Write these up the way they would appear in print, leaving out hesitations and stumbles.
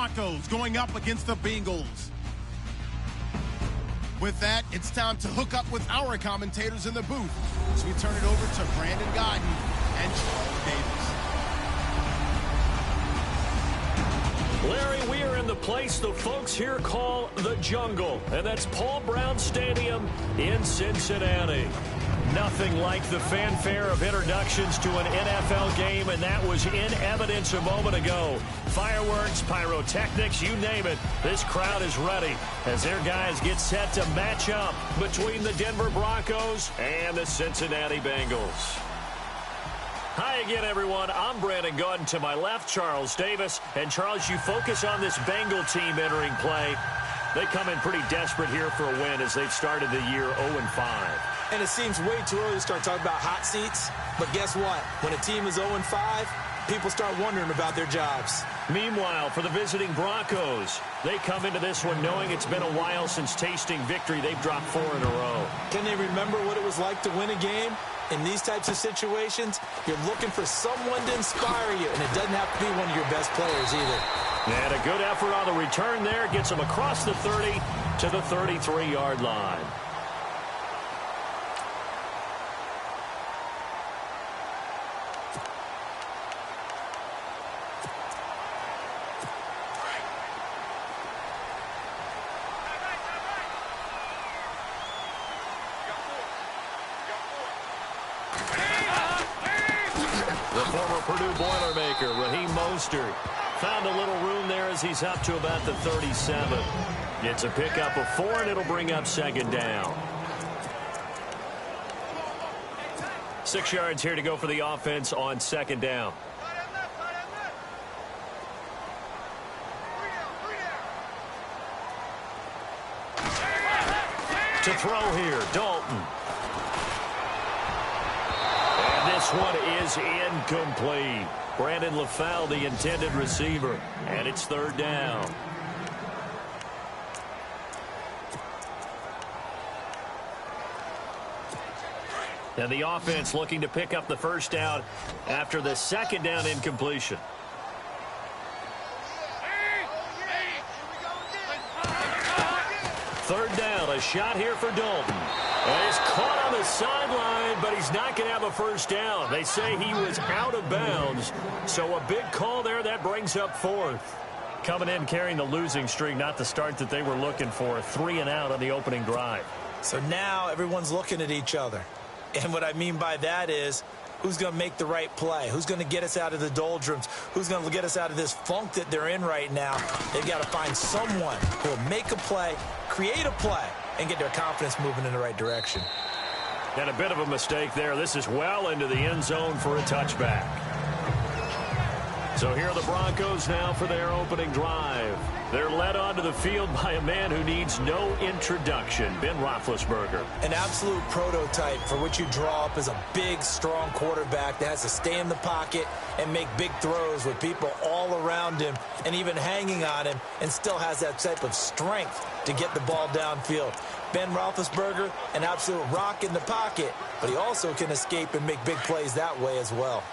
Broncos going up against the Bengals. With that, it's time to hook up with our commentators in the booth as we turn it over to Brandon Godden and Charles Davis. Larry, we are in the place the folks here call the Jungle, and that's Paul Brown Stadium in Cincinnati. Nothing like the fanfare of introductions to an NFL game, and that was in evidence a moment ago. Fireworks, pyrotechnics, you name it. This crowd is ready as their guys get set to match up between the Denver Broncos and the Cincinnati Bengals. Hi again, everyone. I'm Brandon Godden. To my left, Charles Davis. And, Charles, you focus on this Bengal team entering play. They come in pretty desperate here for a win as they've started the year 0-5. And it seems way too early to start talking about hot seats. But guess what? When a team is 0-5, people start wondering about their jobs. Meanwhile, for the visiting Broncos, they come into this one knowing it's been a while since tasting victory. They've dropped 4 in a row. Can they remember what it was like to win a game? In these types of situations, you're looking for someone to inspire you, and it doesn't have to be one of your best players either. And a good effort on the return there gets them across the 30 to the 33-yard line. Found a little room there as he's up to about the 37. It's a pickup of 4, and it'll bring up second down. 6 yards here to go for the offense on second down. To throw here, Dalton. And this one is incomplete. Brandon LaFell, the intended receiver, and it's third down. And the offense looking to pick up the first down after the second down incompletion. Third down, a shot here for Dalton. And he's caught on the sideline, but he's not going to have a first down. They say he was out of bounds, so a big call there. That brings up fourth. Coming in carrying the losing streak, not the start that they were looking for. 3 and out on the opening drive. So now everyone's looking at each other. And what I mean by that is, who's going to make the right play? Who's going to get us out of the doldrums? Who's going to get us out of this funk that they're in right now? They've got to find someone who will make a play, create a play, and get their confidence moving in the right direction. And a bit of a mistake there. This is well into the end zone for a touchback. So here are the Broncos now for their opening drive. They're led onto the field by a man who needs no introduction, Ben Roethlisberger. An absolute prototype for what you draw up as a big, strong quarterback that has to stay in the pocket and make big throws with people all around him and even hanging on him, and still has that type of strength to get the ball downfield. Ben Roethlisberger, an absolute rock in the pocket, but he also can escape and make big plays that way as well.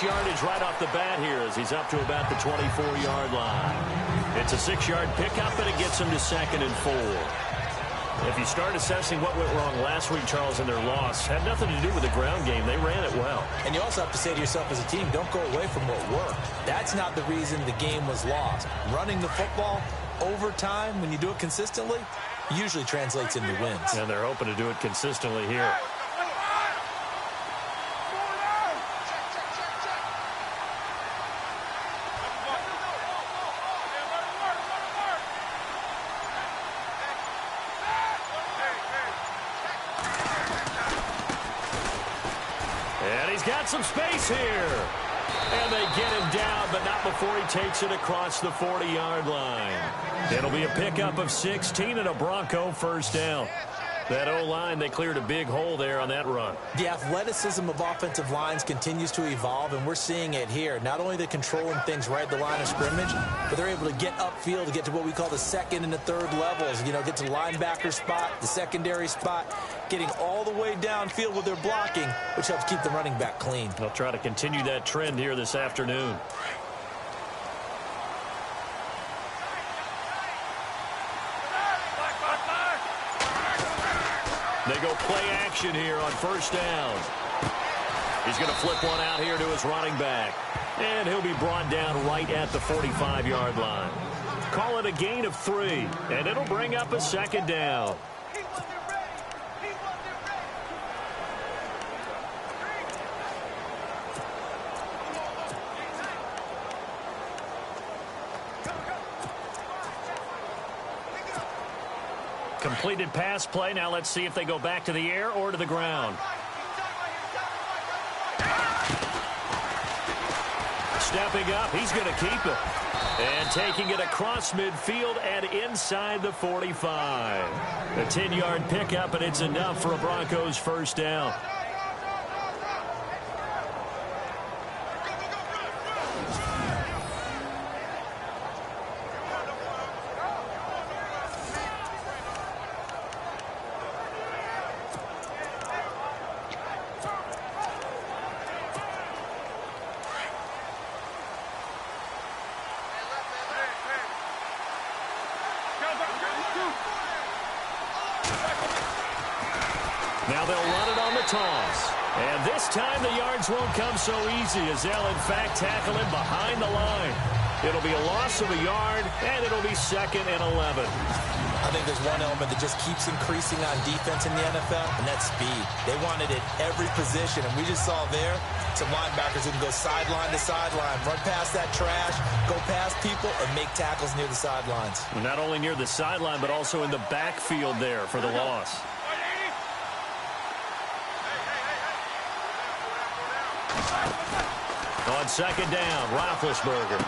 Yardage right off the bat here as he's up to about the 24-yard line. It's a 6-yard pickup, and it gets him to 2nd and 4. If you start assessing what went wrong last week, Charles, in their loss, had nothing to do with the ground game. They ran it well. And you also have to say to yourself as a team, don't go away from what worked. That's not the reason the game was lost. Running the football over time, when you do it consistently, usually translates into wins. And they're hoping to do it consistently here. Some space here. And they get him down, but not before he takes it across the 40-yard line. It'll be a pickup of 16 and a Bronco first down. That O-line, they cleared a big hole there on that run. The athleticism of offensive lines continues to evolve, and we're seeing it here. Not only are they controlling things right at the line of scrimmage, but they're able to get upfield to get to what we call the second and the third levels. You know, get to the linebacker spot, the secondary spot, getting all the way downfield with their blocking, which helps keep the running back clean. They'll try to continue that trend here this afternoon. They go play action here on first down. He's going to flip one out here to his running back. And he'll be brought down right at the 45-yard line. Call it a gain of 3, and it'll bring up a second down. Completed pass play. Now let's see if they go back to the air or to the ground. Stepping up, he's going to keep it. And taking it across midfield and inside the 45. A 10-yard pickup, and it's enough for a Broncos first down. Now they'll run it on the toss. And this time the yards won't come so easy as they'll, in fact, tackle him behind the line. It'll be a loss of a yard, and it'll be 2nd and 11. I think there's one element that just keeps increasing on defense in the NFL, and that's speed. They want it at every position, and we just saw there some linebackers who can go sideline to sideline, run past that trash, go past people, and make tackles near the sidelines. Not only near the sideline, but also in the backfield there for the loss. On second down, Roethlisberger.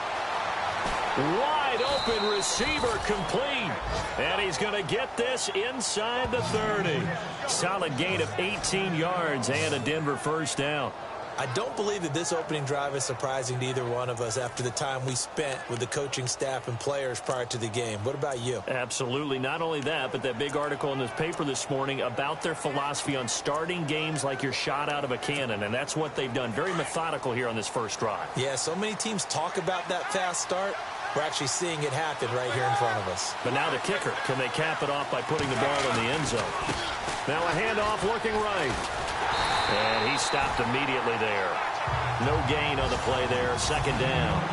Wide open receiver complete. And he's going to get this inside the 30. Solid gain of 18 yards and a Denver first down. I don't believe that this opening drive is surprising to either one of us after the time we spent with the coaching staff and players prior to the game. What about you? Absolutely. Not only that, but that big article in this paper this morning about their philosophy on starting games like you're shot out of a cannon, and that's what they've done. Very methodical here on this first drive. Yeah, so many teams talk about that fast start. We're actually seeing it happen right here in front of us. But now the kicker. Can they cap it off by putting the ball in the end zone? Now a handoff looking right. And he stopped immediately there. No gain on the play there. Second down.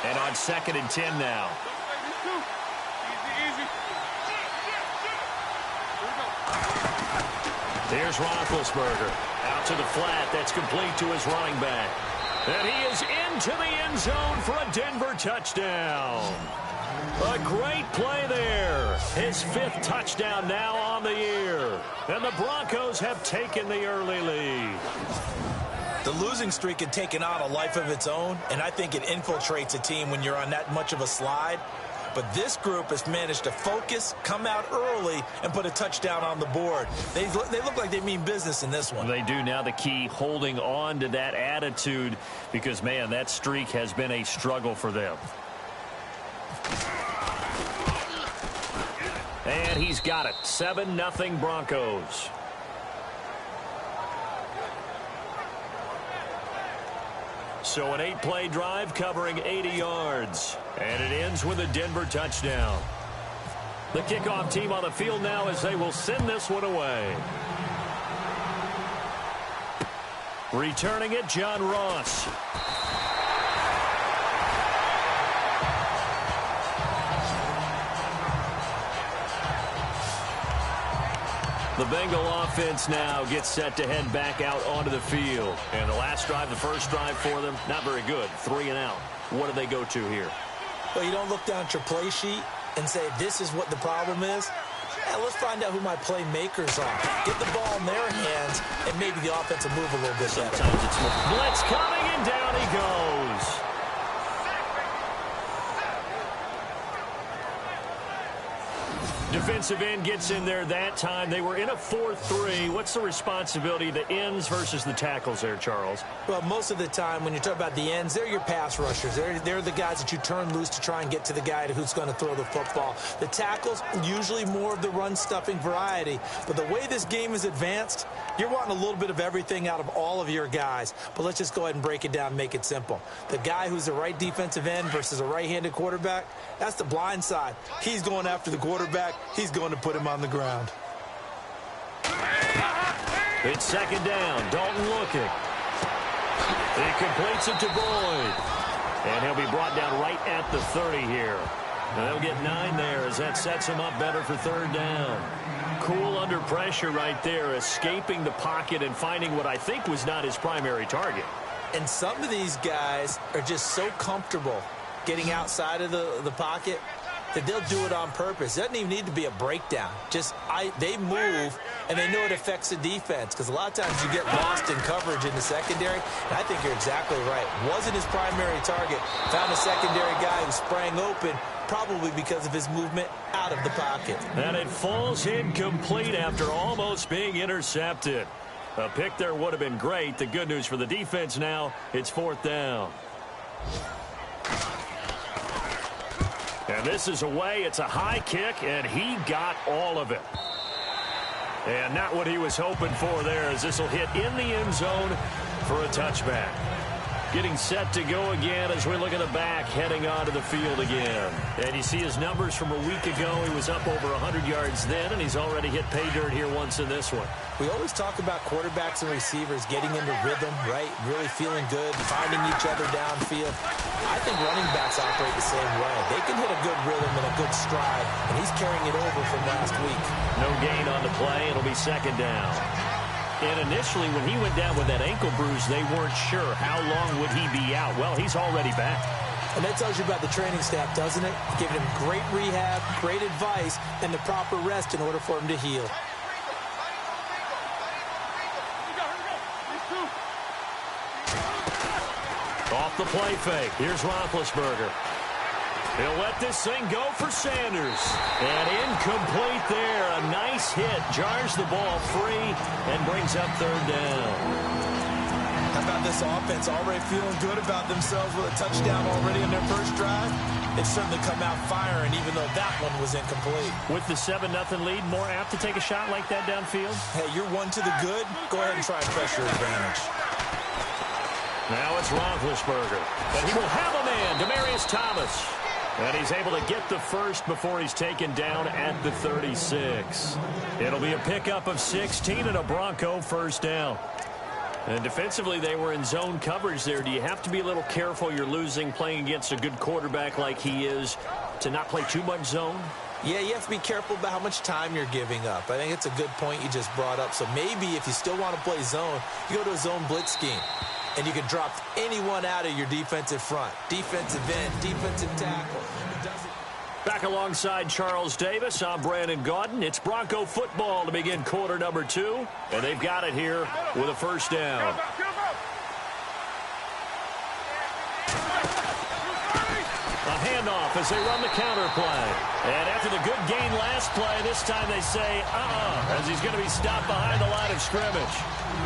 And on 2nd and 10 now. Here's Roethlisberger. Out to the flat. That's complete to his running back. And he is into the end zone for a Denver touchdown. A great play there. His 5th touchdown now on the year. And the Broncos have taken the early lead. The losing streak had taken on a life of its own, and I think it infiltrates a team when you're on that much of a slide. But this group has managed to focus, come out early, and put a touchdown on the board. They look like they mean business in this one. They do. Now the key, holding on to that attitude, because, man, that streak has been a struggle for them. And he's got it. 7-0 Broncos. So an 8-play drive covering 80 yards. And it ends with a Denver touchdown. The kickoff team on the field now as they will send this one away. Returning it, John Ross. The Bengal offense now gets set to head back out onto the field. And the last drive, the first drive for them, not very good. 3 and out. What do they go to here? Well, you don't look down at your play sheet and say, this is what the problem is. Yeah, let's find out who my playmakers are. Get the ball in their hands, and maybe the offense will move a little bit better. Sometimes it's blitz coming, and down he goes. Defensive end gets in there that time. They were in a 4-3. What's the responsibility of the ends versus the tackles there, Charles? Well, most of the time when you talk about the ends, they're your pass rushers. They're the guys that you turn loose to try and get to the guy who's going to throw the football. The tackles, usually more of the run-stuffing variety. But the way this game is advanced, you're wanting a little bit of everything out of all of your guys. But let's just go ahead and break it down and make it simple. The guy who's the right defensive end versus a right-handed quarterback, that's the blind side. He's going after the quarterback. He's going to put him on the ground. It's second down. Dalton looking. He completes it to Boyd. And he'll be brought down right at the 30 here. And they'll get 9 there as that sets him up better for third down. Cool under pressure right there, escaping the pocket and finding what I think was not his primary target. And some of these guys are just so comfortable getting outside of the pocket that they'll do it on purpose. It doesn't even need to be a breakdown. They move, and they know it affects the defense, because a lot of times you get lost in coverage in the secondary, and I think you're exactly right. Wasn't his primary target. Found a secondary guy who sprang open, probably because of his movement out of the pocket. And it falls incomplete after almost being intercepted. A pick there would have been great. The good news for the defense now, it's fourth down. And this is away. It's a high kick, and he got all of it. And not what he was hoping for there, as this will hit in the end zone for a touchback. Getting set to go again as we look at the back, heading onto the field again. And you see his numbers from a week ago. He was up over 100 yards then, and he's already hit pay dirt here once in this one. We always talk about quarterbacks and receivers getting into rhythm, right? Really feeling good, finding each other downfield. I think running backs operate the same way. They can hit a good rhythm and a good stride, and he's carrying it over from last week. No gain on the play. It'll be second down. And initially, when he went down with that ankle bruise, they weren't sure how long would he be out. Well, he's already back. And that tells you about the training staff, doesn't it? Giving him great rehab, great advice, and the proper rest in order for him to heal. Off the play fake. Here's Roethlisberger. He'll let this thing go for Sanders. And incomplete there. A nice hit. Jars the ball free and brings up third down. How about this offense already feeling good about themselves with a touchdown already in their first drive? It's certainly come out firing, even though that one was incomplete. With the 7-0 lead, more apt to take a shot like that downfield? Hey, you're one to the good. Go ahead and try and press your advantage. Now it's Roethlisberger. And he will have a man, Demaryius Thomas. And he's able to get the first before he's taken down at the 36. It'll be a pickup of 16 and a Bronco first down. And defensively, they were in zone coverage there. Do you have to be a little careful you're losing playing against a good quarterback like he is to not play too much zone? Yeah, you have to be careful about how much time you're giving up. I think it's a good point you just brought up. So maybe if you still want to play zone, you go to a zone blitz scheme. And you can drop anyone out of your defensive front. Defensive end, defensive tackle. Back alongside Charles Davis, I'm Brandon Gaudin. It's Bronco football to begin quarter number 2. And they've got it here with a first down. A handoff as they run the counter play. And after the good gain last play, this time they say, as he's going to be stopped behind the line of scrimmage.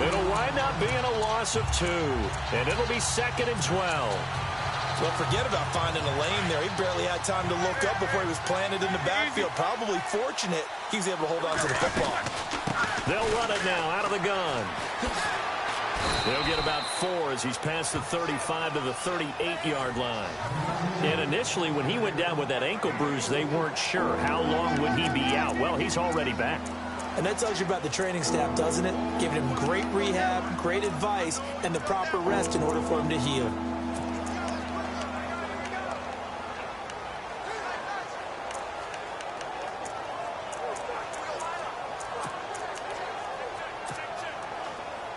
It'll wind up being a loss of 2. And it'll be second and 12. Well, forget about finding a lane there. He barely had time to look up before he was planted in the backfield. Probably fortunate he was able to hold on to the football. They'll run it now out of the gun. They'll get about 4 as he's past the 35 to the 38-yard line. And initially, when he went down with that ankle bruise, they weren't sure how long would he be out. Well, he's already back. And that tells you about the training staff, doesn't it? Giving him great rehab, great advice, and the proper rest in order for him to heal.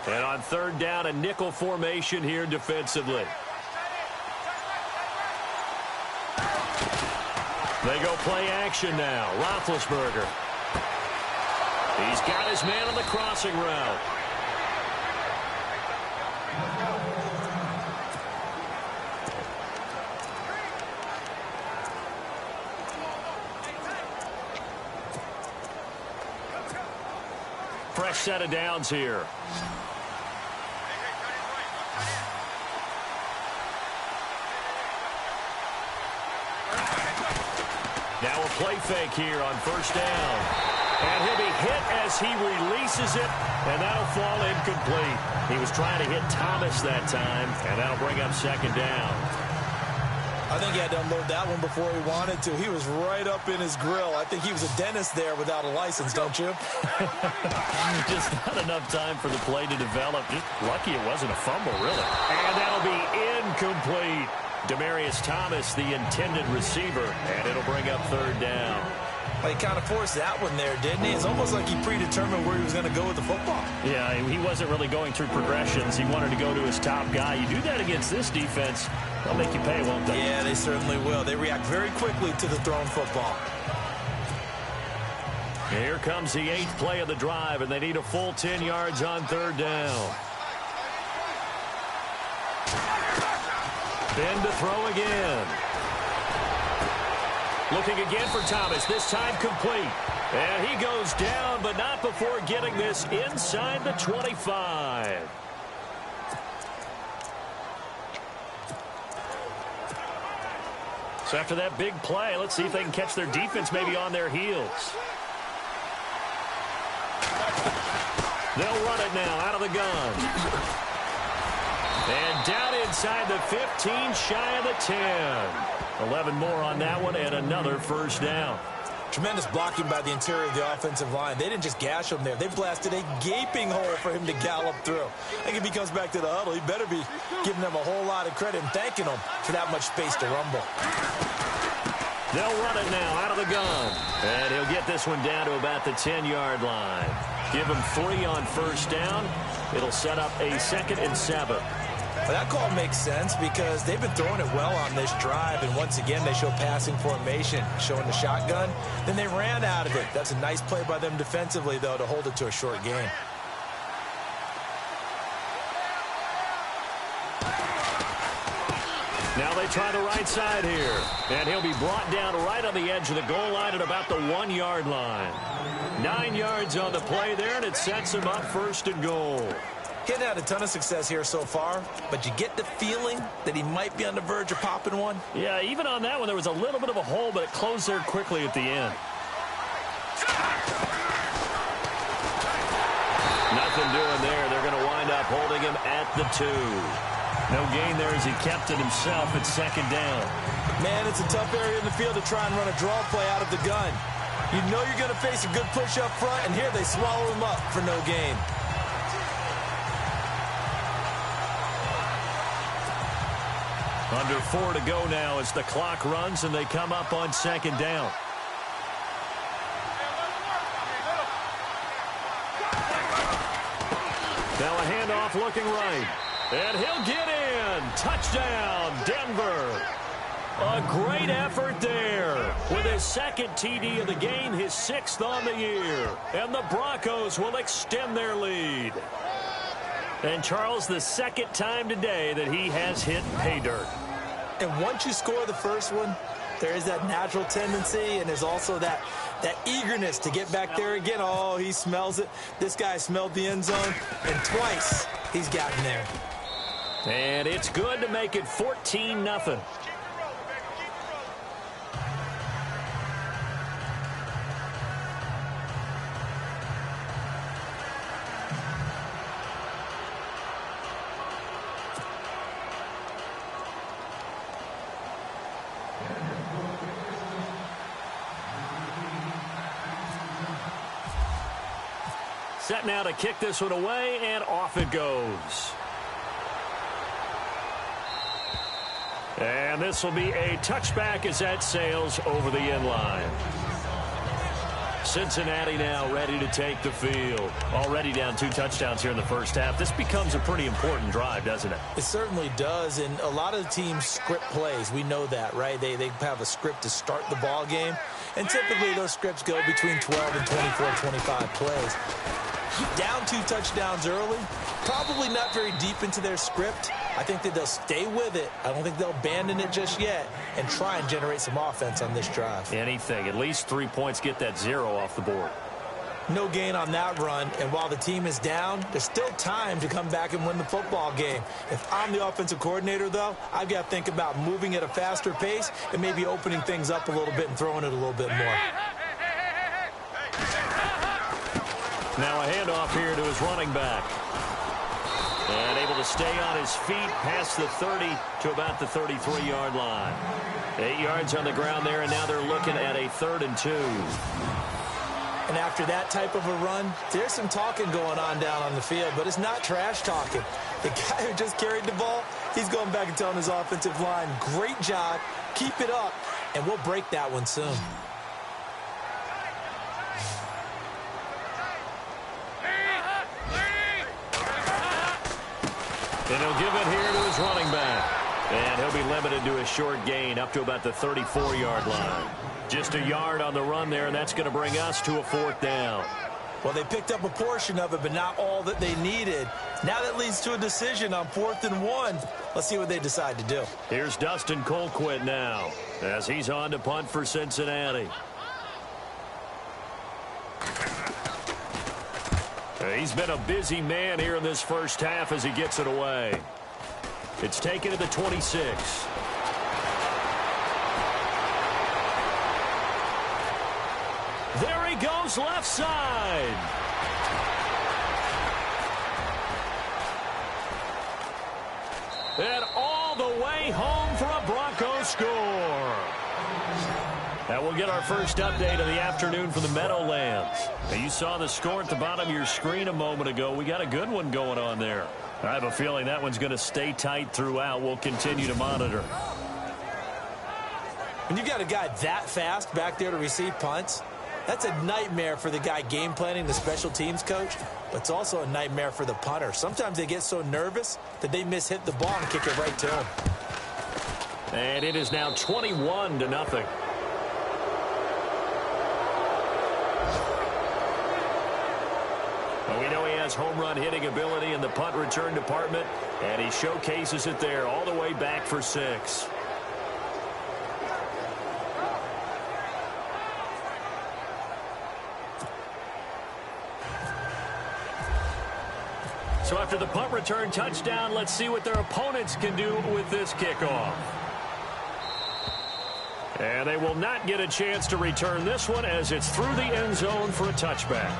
And on third down, a nickel formation here defensively. They go play action now. Roethlisberger. He's got his man on the crossing route. Fresh set of downs here. Now a play fake here on first down. And he'll be hit as he releases it, and that'll fall incomplete. He was trying to hit Thomas that time, and that'll bring up second down. I think he had to unload that one before he wanted to. He was right up in his grill. I think he was a dentist there without a license, don't you? Just not enough time for the play to develop. Just lucky it wasn't a fumble, really. And that'll be incomplete. Demaryius Thomas, the intended receiver, and it'll bring up third down. Well, he kind of forced that one there, didn't he? It's almost like he predetermined where he was going to go with the football. Yeah, he wasn't really going through progressions. He wanted to go to his top guy. You do that against this defense, they'll make you pay, won't they? Yeah, they certainly will. They react very quickly to the thrown football. Here comes the 8th play of the drive, and they need a full 10 yards on third down. Ben to throw again. Looking again for Thomas, this time complete. And he goes down, but not before getting this inside the 25. So after that big play, let's see if they can catch their defense maybe on their heels. They'll run it now out of the gun. And down inside the 15, shy of the 10. 11 more on that one, and another first down. Tremendous blocking by the interior of the offensive line. They didn't just gash him there. They blasted a gaping hole for him to gallop through. I think if he comes back to the huddle, he better be giving them a whole lot of credit and thanking them for that much space to rumble. They'll run it now out of the gun. And he'll get this one down to about the 10-yard line. Give him 3 on first down. It'll set up a 2nd and 7. Well, that call makes sense because they've been throwing it well on this drive, and once again they show passing formation, showing the shotgun. Then they ran out of it. That's a nice play by them defensively, though, to hold it to a short gain. Now they try the right side here, and he'll be brought down right on the edge of the goal line at about the 1-yard line. 9 yards on the play there, and it sets him up 1st and goal. He hasn't had a ton of success here so far, but you get the feeling that he might be on the verge of popping one. Yeah, even on that one, there was a little bit of a hole, but it closed there quickly at the end. Nothing doing there. They're going to wind up holding him at the 2. No gain there as he kept it himself at 2nd down. Man, it's a tough area in the field to try and run a draw play out of the gun. You know you're going to face a good push up front, and here they swallow him up for no gain. Under 4 to go now as the clock runs and they come up on 2nd down. Now a handoff looking right. And he'll get in. Touchdown, Denver. A great effort there. With his 2nd TD of the game, his 6th on the year. And the Broncos will extend their lead. And Charles, the 2nd time today that he has hit pay dirt. And once you score the first one, there is that natural tendency, and there's also that eagerness to get back there again. Oh, he smells it. This guy smelled the end zone, and twice he's gotten there. And it's good to make it 14-0. Set now to kick this one away, and off it goes. And this will be a touchback as that sails over the end line. Cincinnati now ready to take the field. Already down 2 touchdowns here in the first half. This becomes a pretty important drive, doesn't it? It certainly does, and a lot of the teams script plays. We know that, right? They have a script to start the ball game, and typically those scripts go between 12 and 24, 25 plays. Down 2 touchdowns early, probably not very deep into their script. I think that they'll stay with it. I don't think they'll abandon it just yet and try and generate some offense on this drive. Anything. At least 3 points, get that 0 off the board. No gain on that run, and while the team is down, there's still time to come back and win the football game. If I'm the offensive coordinator, though, I've got to think about moving at a faster pace and maybe opening things up a little bit and throwing it a little bit more. Now a handoff here to his running back. And able to stay on his feet past the 30 to about the 33-yard line. 8 yards on the ground there, and now they're looking at a 3rd and 2. And after that type of a run, there's some talking going on down on the field, but it's not trash talking. The guy who just carried the ball, he's going back and telling his offensive line, great job, keep it up, and we'll break that one soon. And he'll give it here to his running back. And he'll be limited to a short gain up to about the 34-yard line. Just a yard on the run there, and that's going to bring us to a 4th down. Well, they picked up a portion of it, but not all that they needed. Now that leads to a decision on 4th and 1. Let's see what they decide to do. Here's Dustin Colquitt now as he's on to punt for Cincinnati. He's been a busy man here in this first half as he gets it away. It's taken to the 26. There he goes, left side. And all the way home for a Broncos score. That will get our first update of the afternoon for the Meadowlands. Now, you saw the score at the bottom of your screen a moment ago. We got a good one going on there. I have a feeling that one's going to stay tight throughout. We'll continue to monitor. When you got a guy that fast back there to receive punts, that's a nightmare for the guy game planning, the special teams coach, but it's also a nightmare for the punter. Sometimes they get so nervous that they hit the ball and kick it right to him. And it is now 21-0. We know he has home run hitting ability in the punt return department, and he showcases it there all the way back for 6. So after the punt return touchdown, let's see what their opponents can do with this kickoff. And they will not get a chance to return this one as it's through the end zone for a touchback.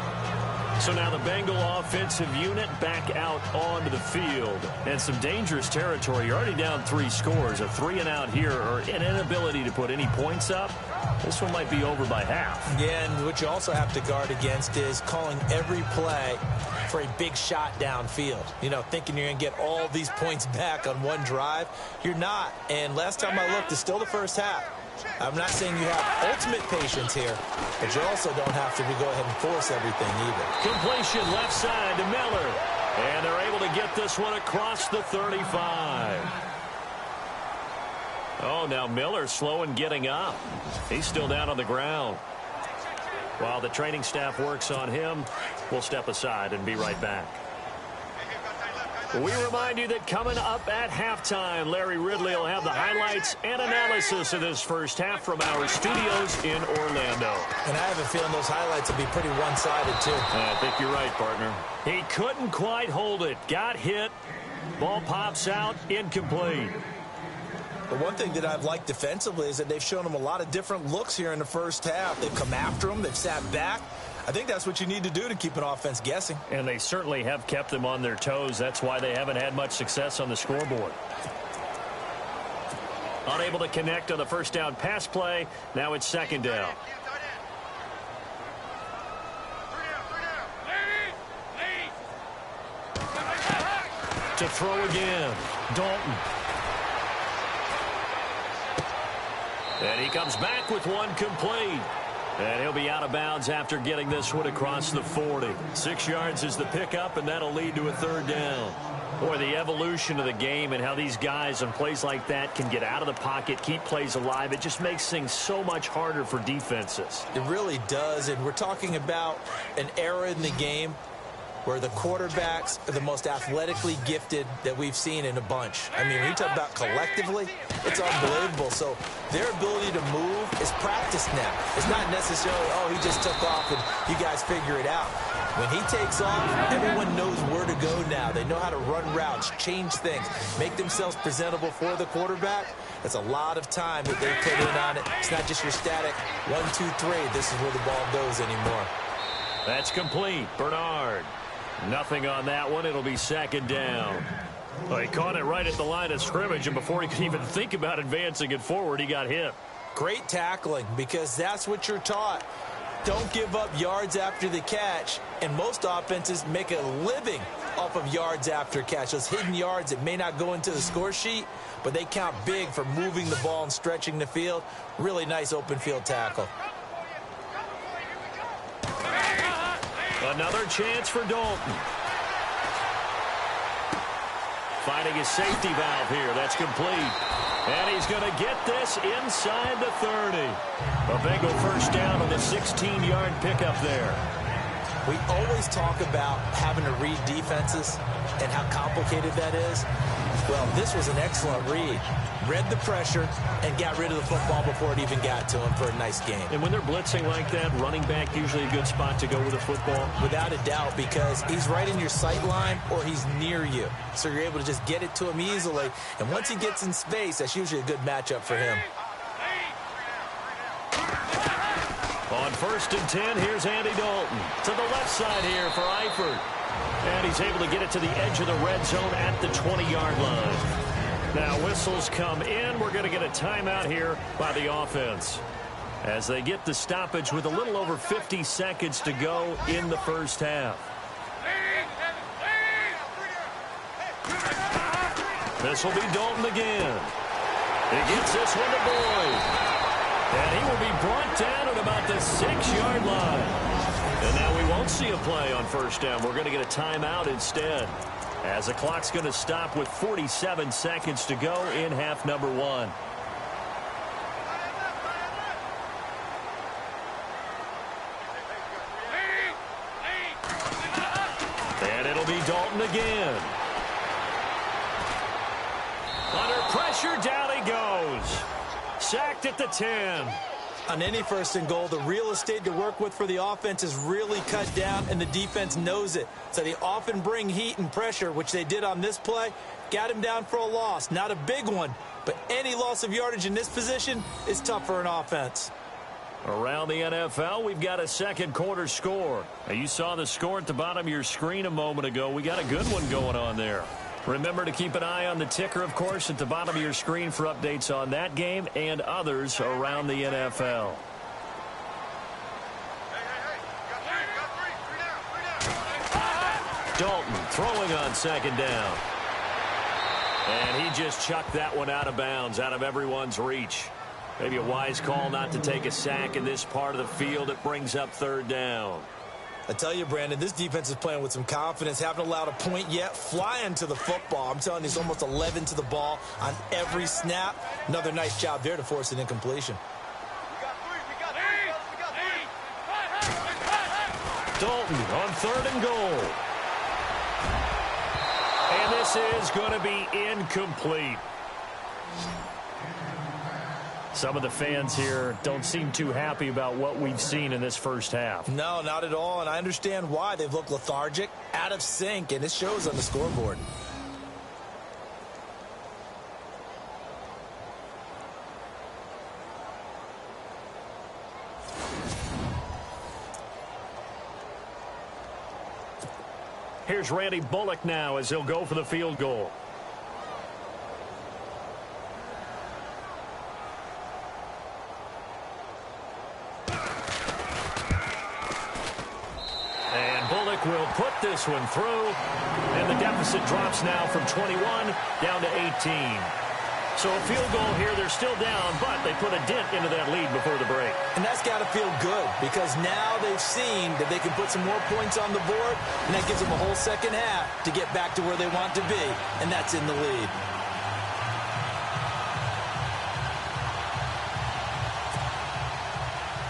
So now the Bengal offensive unit back out onto the field. And some dangerous territory. You're already down 3 scores. A 3-and-out here, or an inability to put any points up. This one might be over by half. Yeah, and what you also have to guard against is calling every play for a big shot downfield. You know, thinking you're going to get all these points back on one drive. You're not. And last time I looked, it's still the first half. I'm not saying you have ultimate patience here, but you also don't have to go ahead and force everything either. Completion left side to Miller. And they're able to get this one across the 35. Oh, now Miller slow in getting up. He's still down on the ground. While the training staff works on him, we'll step aside and be right back. We remind you that coming up at halftime, Larry Ridley will have the highlights and analysis of this first half from our studios in Orlando. And I have a feeling those highlights will be pretty one-sided, too. I think you're right, partner. He couldn't quite hold it. Got hit. Ball pops out. Incomplete. The one thing that I've liked defensively is that they've shown him a lot of different looks here in the first half. They've come after him. They've sat back. I think that's what you need to do to keep an offense guessing. And they certainly have kept them on their toes. That's why they haven't had much success on the scoreboard. Unable to connect on the first down pass play. Now it's 2nd down. To throw again. Dalton. And he comes back with one complete. And he'll be out of bounds after getting this one across the 40. 6 yards is the pickup, and that'll lead to a third down. Boy, the evolution of the game and how these guys on plays like that can get out of the pocket, keep plays alive, it just makes things so much harder for defenses. It really does, and we're talking about an era in the game where the quarterbacks are the most athletically gifted that we've seen in a bunch. I mean, when you talk about collectively, it's unbelievable. So their ability to move is practiced now. It's not necessarily, oh, he just took off and you guys figure it out. When he takes off, everyone knows where to go now. They know how to run routes, change things, make themselves presentable for the quarterback. That's a lot of time that they put in on it. It's not just your static 1, 2, 3. This is where the ball goes anymore. That's complete. Bernard. Nothing on that one. It'll be second down. Well, he caught it right at the line of scrimmage, and before he could even think about advancing it forward, he got hit. Great tackling, because that's what you're taught. Don't give up yards after the catch, and most offenses make a living off of yards after catch. Those hidden yards that may not go into the score sheet, but they count big for moving the ball and stretching the field. Really nice open field tackle. Another chance for Dalton. Finding his safety valve here. That's complete. And he's going to get this inside the 30. A Bengal first down on the 16-yard pickup there. We always talk about having to read defenses and how complicated that is. Well, this was an excellent read. Read the pressure and got rid of the football before it even got to him for a nice game. And when they're blitzing like that, running back usually a good spot to go with the football? Without a doubt, because he's right in your sight line or he's near you. So you're able to just get it to him easily. And once he gets in space, that's usually a good matchup for him. On 1st and 10, here's Andy Dalton. To the left side here for Eifert. And he's able to get it to the edge of the red zone at the 20-yard line. Now whistles come in. We're going to get a timeout here by the offense as they get the stoppage with a little over 50 seconds to go in the first half. This will be Dalton again. He gets this one to Boyd. And he will be brought down at about the 6-yard line. And now we won't see a play on first down. We're going to get a timeout instead, as the clock's going to stop with 47 seconds to go in half number 1. And it'll be Dalton again. Under pressure, down he goes. Sacked at the 10. On any 1st and goal, the real estate to work with for the offense is really cut down, and the defense knows it. So they often bring heat and pressure, which they did on this play. Got him down for a loss. Not a big one, but any loss of yardage in this position is tough for an offense. Around the NFL, we've got a second quarter score. Now, you saw the score at the bottom of your screen a moment ago. We got a good one going on there. Remember to keep an eye on the ticker, of course, at the bottom of your screen for updates on that game and others around the NFL. Dalton throwing on second down. And he just chucked that one out of bounds, out of everyone's reach. Maybe a wise call not to take a sack in this part of the field. It brings up third down. I tell you, Brandon, this defense is playing with some confidence. Haven't allowed a point yet. Flying to the football. I'm telling you, it's almost 11 to the ball on every snap. Another nice job there to force an incompletion. Dalton on 3rd and goal. And this is going to be incomplete. Some of the fans here don't seem too happy about what we've seen in this first half. No, not at all, and I understand why. They've looked lethargic, out of sync, and it shows on the scoreboard. Here's Randy Bullock now as he'll go for the field goal. Will put this one through, and the deficit drops now from 21 down to 18. So a field goal here, they're still down, but they put a dent into that lead before the break. And that's got to feel good because now they've seen that they can put some more points on the board, and that gives them a whole second half to get back to where they want to be, and that's in the lead.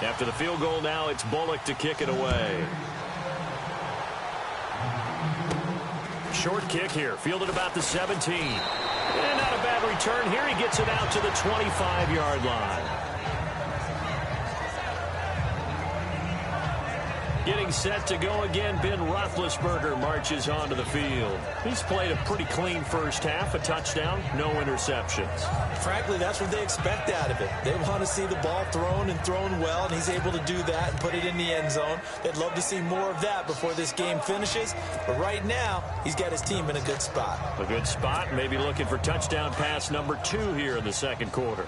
After the field goal now, it's Bullock to kick it away. Short kick here, fielded about the 17. And not a bad return here. He gets it out to the 25-yard line. Getting set to go again, Ben Roethlisberger marches onto the field. He's played a pretty clean first half, a touchdown, no interceptions. Frankly, that's what they expect out of it. They want to see the ball thrown and thrown well, and he's able to do that and put it in the end zone. They'd love to see more of that before this game finishes, but right now, he's got his team in a good spot. A good spot, maybe looking for touchdown pass number 2 here in the second quarter.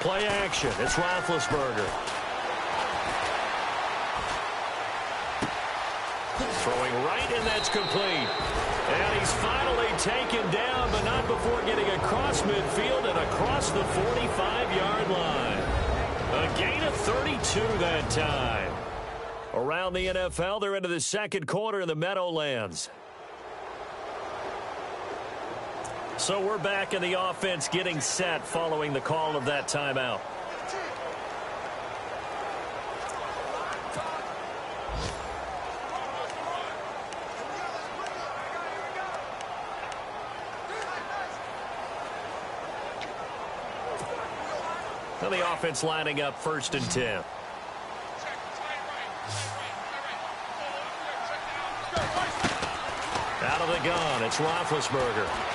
Play action. It's Roethlisberger. Throwing right, and that's complete. And he's finally taken down, but not before getting across midfield and across the 45-yard line. A gain of 32 that time. Around the NFL, they're into the second quarter in the Meadowlands. So we're back in the offense getting set following the call of that timeout. Now the offense lining up 1st and 10. Out of the gun, it's Roethlisberger.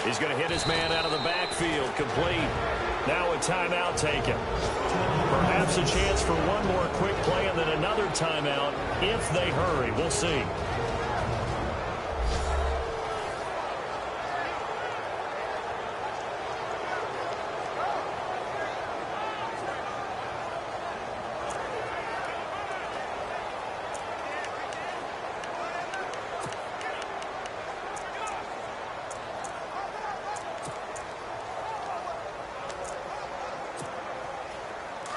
He's going to hit his man out of the backfield, complete. Now a timeout taken. Perhaps a chance for one more quick play and then another timeout if they hurry. We'll see.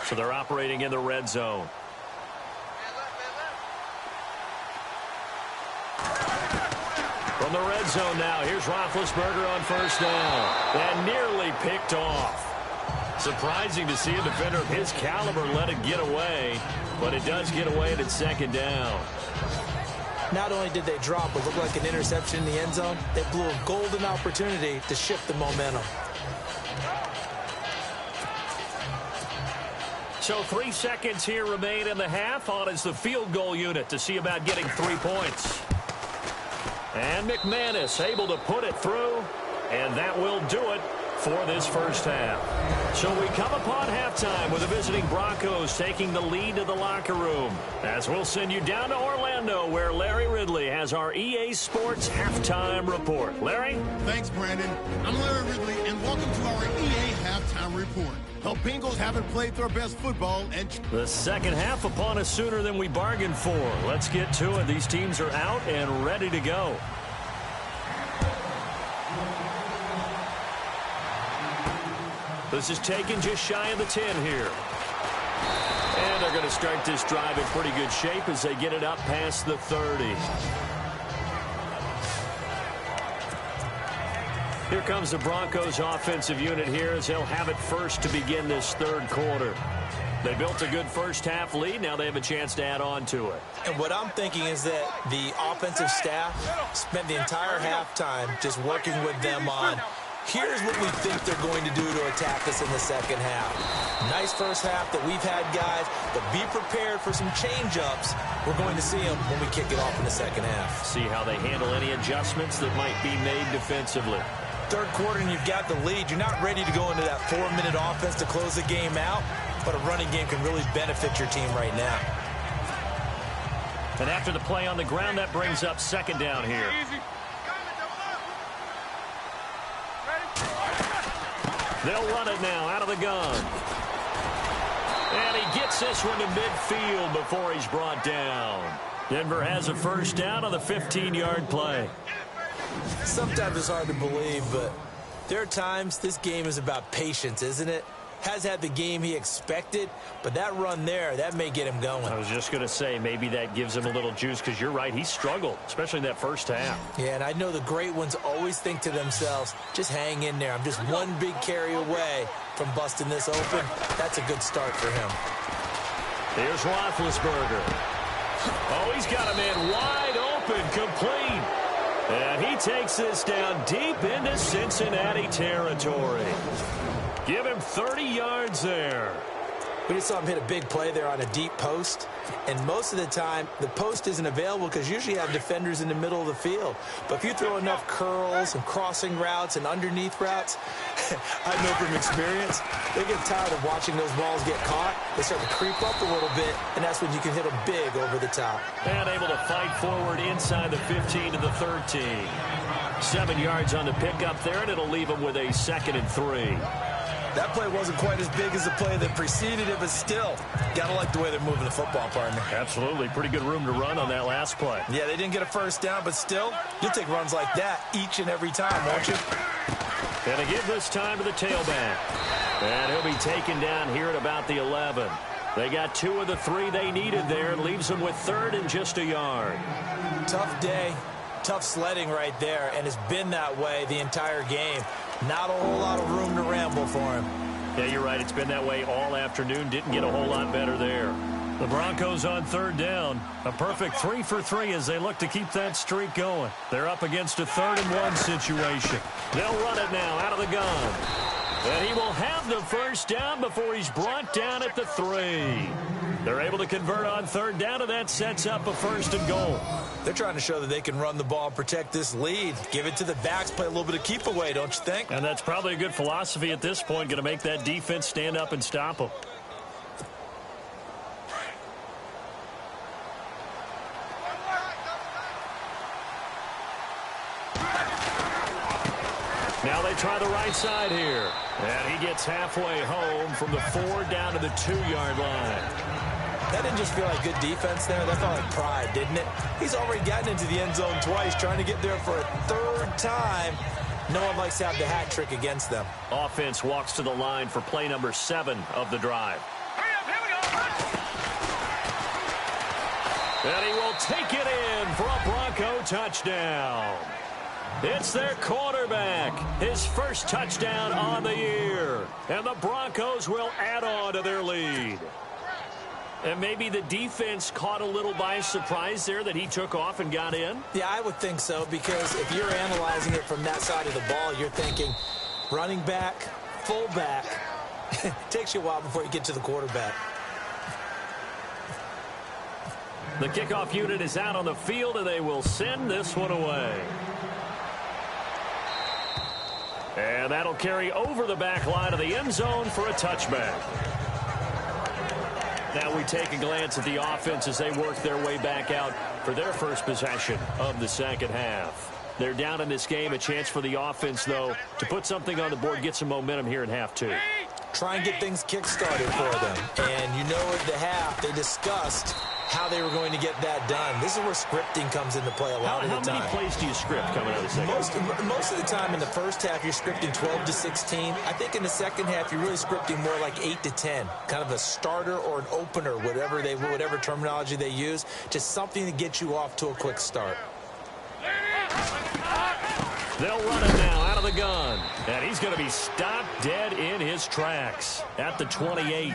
So they're operating in the red zone. From the red zone now, here's Roethlisberger on 1st down. And nearly picked off. Surprising to see a defender of his caliber let it get away, but it does get away and it's 2nd down. Not only did they drop what looked like an interception in the end zone, they blew a golden opportunity to shift the momentum. So 3 seconds here remain in the half. On is the field goal unit to see about getting 3 points. And McManus able to put it through, and that will do it for this first half. So we come upon halftime with the visiting Broncos taking the lead to the locker room. As we'll send you down to Orlando where Larry Ridley has our EA Sports Halftime Report. Larry? Thanks, Brandon. I'm Larry Ridley, and welcome to our EA Halftime Report. The Bengals haven't played their best football, and the second half upon us sooner than we bargained for. Let's get to it. These teams are out and ready to go. This is taken just shy of the 10 here. And they're going to start this drive in pretty good shape as they get it up past the 30. Here comes the Broncos offensive unit here as they'll have it first to begin this third quarter. They built a good first half lead. Now they have a chance to add on to it. And what I'm thinking is that the offensive staff spent the entire halftime just working with them on, here's what we think they're going to do to attack us in the second half. Nice first half that we've had, guys, but be prepared for some change-ups. We're going to see them when we kick it off in the second half. See how they handle any adjustments that might be made defensively. Third quarter and you've got the lead. You're not ready to go into that 4-minute offense to close the game out. but a running game can really benefit your team right now. And after the play on the ground, that brings up second down here. They'll run it now out of the gun. And he gets this one to midfield before he's brought down. Denver has a first down on the 15-yard play. Sometimes it's hard to believe, but there are times this game is about patience, isn't it? Has had the game he expected, but that run there, that may get him going. I was just going to say, maybe that gives him a little juice, because you're right, he struggled, especially in that first half. Yeah, and I know the great ones always think to themselves, just hang in there. I'm just one big carry away from busting this open. That's a good start for him. Here's Roethlisberger. Oh, he's got a man wide open, complete. And he takes this down deep into Cincinnati territory. Give him 30 yards there. We just saw him hit a big play there on a deep post. And most of the time, the post isn't available because usually you have defenders in the middle of the field. But if you throw enough curls and crossing routes and underneath routes, I know from experience, they get tired of watching those balls get caught. They start to creep up a little bit, and that's when you can hit them big over the top. And able to fight forward inside the 15 to the 13. 7 yards on the pickup there, and it'll leave them with a 2nd and 3. That play wasn't quite as big as the play that preceded it, but still, gotta like the way they're moving the football, partner. Absolutely. Pretty good room to run on that last play. Yeah, they didn't get a first down, but still, you'll take runs like that each and every time, won't you? And to give this time to the tailback. And he'll be taken down here at about the 11. They got 2 of the 3 they needed there, and leaves them with 3rd and just a yard. Tough day. Tough sledding right there, and it's been that way the entire game. Not a whole lot of room to ramble for him. Yeah, you're right. It's been that way all afternoon. Didn't get a whole lot better there. The Broncos on 3rd down. A perfect 3 for 3 as they look to keep that streak going. They're up against a 3rd and 1 situation. They'll run it now out of the gun. And he will have the first down before he's brought down at the 3. They're able to convert on 3rd down, and that sets up a 1st and goal. They're trying to show that they can run the ball, protect this lead. Give it to the backs, play a little bit of keep away, don't you think? And that's probably a good philosophy at this point, going to make that defense stand up and stop them. Now they try the right side here. And he gets halfway home from the 4 down to the 2-yard line. That didn't just feel like good defense there. That felt like pride, didn't it? He's already gotten into the end zone twice, trying to get there for a 3rd time. No one likes to have the hat trick against them. Offense walks to the line for play number 7 of the drive. And he will take it in for a Bronco touchdown. It's their quarterback, his first touchdown on the year. And the Broncos will add on to their lead. And maybe the defense caught a little by surprise there that he took off and got in? Yeah, I would think so, because if you're analyzing it from that side of the ball, you're thinking running back, fullback. It takes you a while before you get to the quarterback. The kickoff unit is out on the field, and they will send this one away. And that'll carry over the back line of the end zone for a touchback. Now we take a glance at the offense as they work their way back out for their first possession of the second half. They're down in this game. A chance for the offense, though, to put something on the board, get some momentum here in half 2. Try and get things kick-started for them. And you know at the half, they discussed how they were going to get that done. This is where scripting comes into play a lot of the time. How many plays do you script coming out of the second half? Most of the time in the first half, you're scripting 12 to 16. I think in the second half, you're really scripting more like 8 to 10. Kind of a starter or an opener, whatever terminology they use. Just something to get you off to a quick start. They'll run it now out of the gun. And he's going to be stopped dead in his tracks at the 28.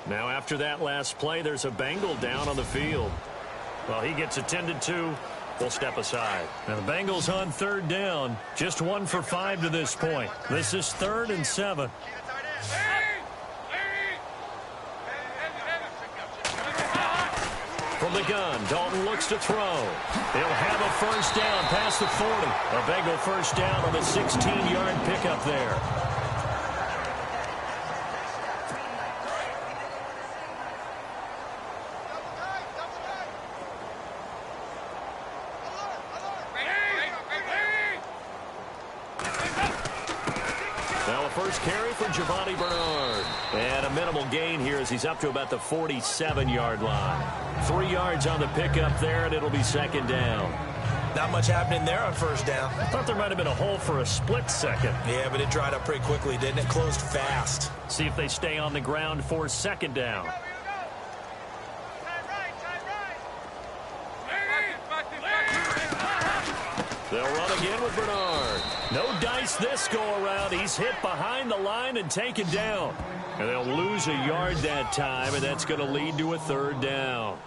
Now after that last play, there's a Bengal down on the field. Well, he gets attended to. We'll step aside. Now the Bengals on 3rd down. Just 1 for 5 to this point. This is 3rd and 7. From the gun, Dalton looks to throw. He'll have a first down past the 40. A Bengal first down on the 16-yard pickup there. first carry for Giovanni Bernard. And a minimal gain here as he's up to about the 47-yard line. 3 yards on the pickup there, and it'll be second down. Not much happening there on first down. I thought there might have been a hole for a split second. Yeah, but it dried up pretty quickly, didn't it? Closed fast. See if they stay on the ground for second down. They'll run again with Bernard. No dice this go-around. He's hit behind the line and taken down. And they'll lose a yard that time, and that's going to lead to a third down.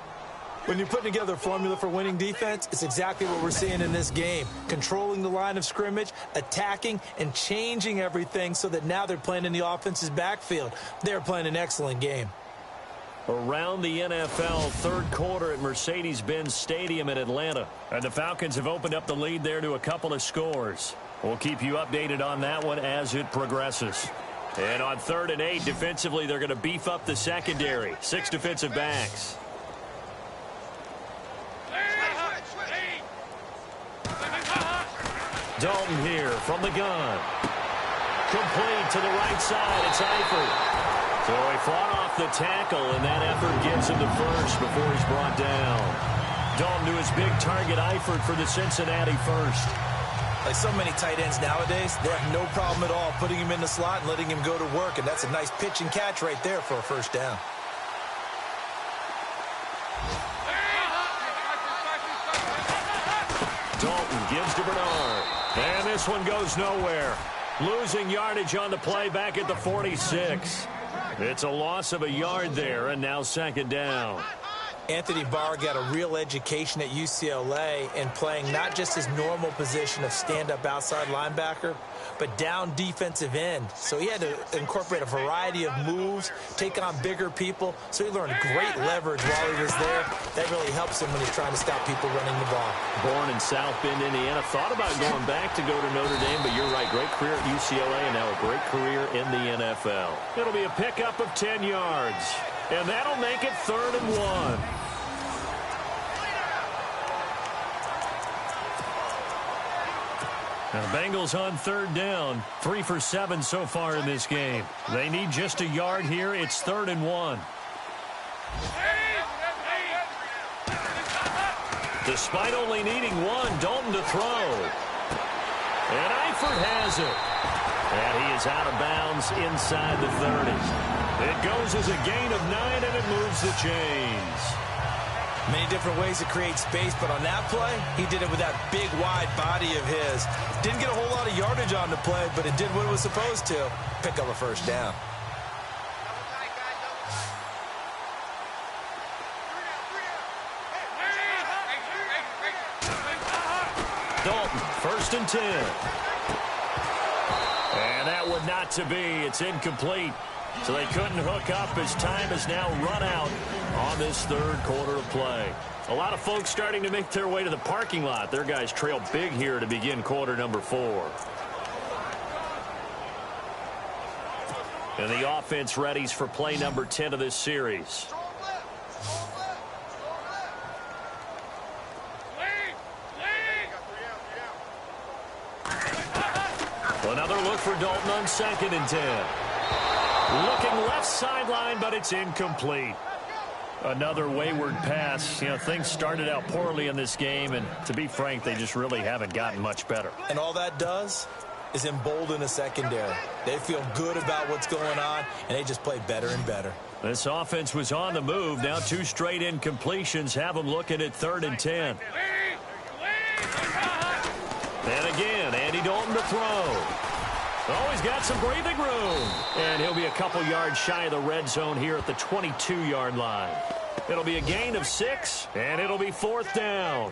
When you're putting together a formula for winning defense, it's exactly what we're seeing in this game. Controlling the line of scrimmage, attacking, and changing everything so that now they're playing in the offense's backfield. They're playing an excellent game. Around the NFL, third quarter at Mercedes-Benz Stadium in Atlanta. And the Falcons have opened up the lead there to a couple of scores. We'll keep you updated on that one as it progresses. And on 3rd and 8, defensively, they're going to beef up the secondary. 6 defensive backs. Dalton here from the gun. Complete to the right side. It's Eifert. So he fought off the tackle, and that effort gives him the first before he's brought down. Dalton to his big target, Eifert, for the Cincinnati first. Like so many tight ends nowadays, they have no problem at all putting him in the slot and letting him go to work, and that's a nice pitch and catch right there for a first down. Dalton gives to Bernard. And this one goes nowhere. Losing yardage on the play back at the 46. It's a loss of a yard there, and now second down. Anthony Barr got a real education at UCLA in playing not just his normal position of stand-up outside linebacker, but down defensive end. So he had to incorporate a variety of moves, take on bigger people. So he learned great leverage while he was there. That really helps him when he's trying to stop people running the ball. Born in South Bend, Indiana. Thought about going back to go to Notre Dame, but you're right. Great career at UCLA and now a great career in the NFL. It'll be a pickup of 10 yards. And that'll make it 3rd and 1. Now, Bengals on 3rd down. 3 for 7 so far in this game. They need just a yard here. It's 3rd and 1. Despite only needing one, Dalton to throw. And Eifert has it. And he is out of bounds inside the 30. It goes as a gain of 9, and it moves the chains. Many different ways to create space, but on that play, he did it with that big, wide body of his. Didn't get a whole lot of yardage on the play, but it did what it was supposed to. Pick up a first down. Dalton, 1st and 10. And that would not to be. It's incomplete. So they couldn't hook up as time has now run out on this 3rd quarter of play. A lot of folks starting to make their way to the parking lot. Their guys trail big here to begin quarter number 4. And the offense readies for play number 10 of this series. Another look for Dalton on 2nd and 10. Looking left sideline, but it's incomplete. Another wayward pass. You know, things started out poorly in this game, and to be frank, they just really haven't gotten much better. And all that does is embolden a secondary. They feel good about what's going on, and they just play better and better. This offense was on the move. Now 2 straight incompletions have them looking at 3rd and 10. And again, Andy Dalton to throw. Oh, he's got some breathing room. And he'll be a couple yards shy of the red zone here at the 22-yard line. It'll be a gain of 6, and it'll be 4th down.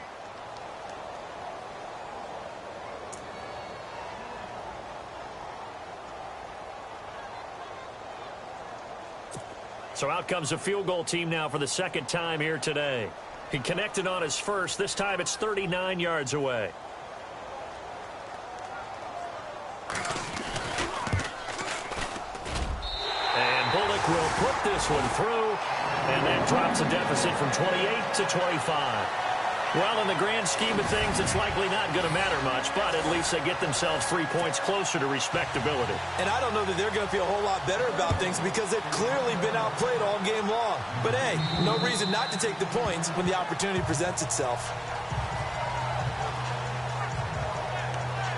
So out comes a field goal team now for the 2nd time here today. He connected on his first. This time it's 39 yards away. Bullock will put this one through, and that drops a deficit from 28 to 25. Well, in the grand scheme of things, it's likely not going to matter much, but at least they get themselves 3 points closer to respectability. And I don't know that they're going to feel a whole lot better about things because they've clearly been outplayed all game long. But, hey, no reason not to take the points when the opportunity presents itself.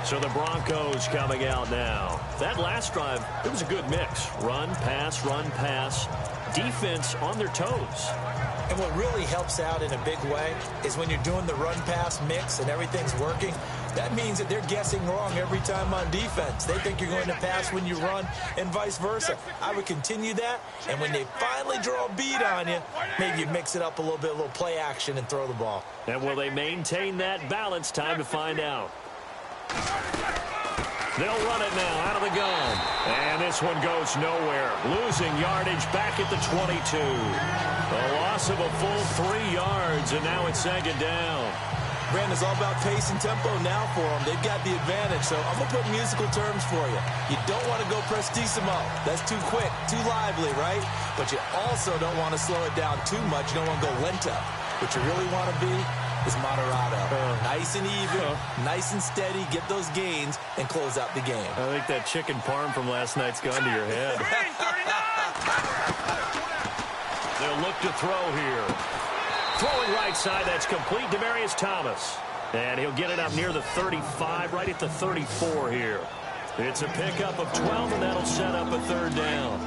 So the Broncos coming out now. That last drive, it was a good mix. Run, pass, defense on their toes. And what really helps out in a big way is when you're doing the run-pass mix and everything's working, that means that they're guessing wrong every time on defense. They think you're going to pass when you run and vice versa. I would continue that, and when they finally draw a beat on you, maybe you mix it up a little bit, a little play action and throw the ball. And will they maintain that balance? Time to find out. They'll run it now out of the gun. And this one goes nowhere. Losing yardage back at the 22. A loss of a full 3 yards, and now it's second down. Brandon, it's all about pace and tempo now for them. They've got the advantage, so I'm going to put musical terms for you. You don't want to go prestissimo. That's too quick, too lively, right? But you also don't want to slow it down too much. You don't want to go lento. What you really want to be is moderado. Nice and even, nice and steady, get those gains, and close out the game. I think that chicken parm from last night's gone to your head. They'll look to throw here. Throwing right side, that's complete. Demaryius Thomas. And he'll get it up near the 35, right at the 34 here. It's a pickup of 12, and that'll set up a third down.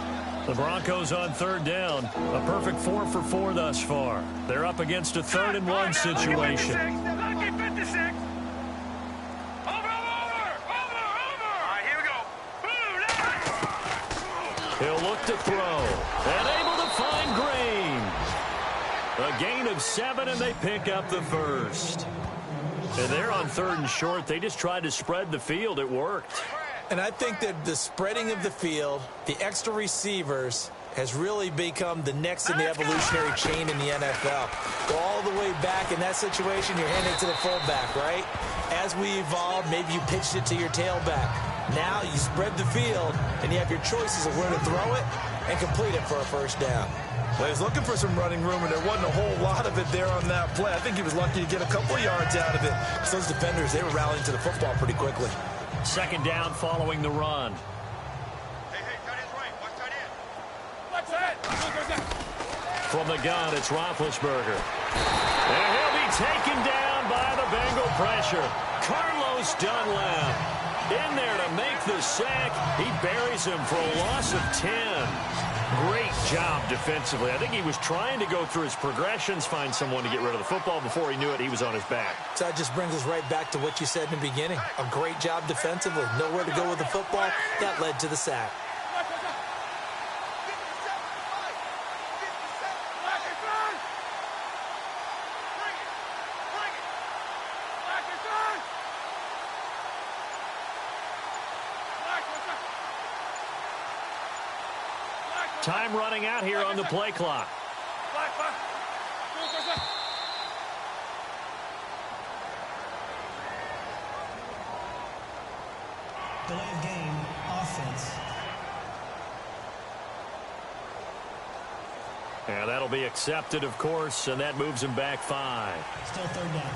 The Broncos on third down. A perfect 4 for 4 thus far. They're up against a 3rd and 1 situation. He'll look to throw. And able to find Green. A gain of 7, and they pick up the first. And they're on 3rd and short. They just tried to spread the field. It worked. And I think that the spreading of the field, the extra receivers, has really become the next in the evolutionary chain in the NFL. Go all the way back in that situation, you're handing it to the fullback, right? As we evolved, maybe you pitched it to your tailback. Now you spread the field, and you have your choices of where to throw it and complete it for a first down. Well, he's looking for some running room, and there wasn't a whole lot of it there on that play. I think he was lucky to get a couple of yards out of it. So those defenders, they were rallying to the football pretty quickly. Second down following the run. Hey, tight end's right. Watch tight end. Watch tight end. From the gun, it's Roethlisberger. And he'll be taken down by the Bengal pressure. Carlos Dunlap in there to make the sack. He buries him for a loss of 10. Great job defensively. I think he was trying to go through his progressions, find someone to get rid of the football. Before he knew it, he was on his back. So that just brings us right back to what you said in the beginning. A great job defensively. Nowhere to go with the football. That led to the sack. Time running out here on the play clock. Delay of game, offense. And that'll be accepted, of course, and that moves him back 5. Still third down.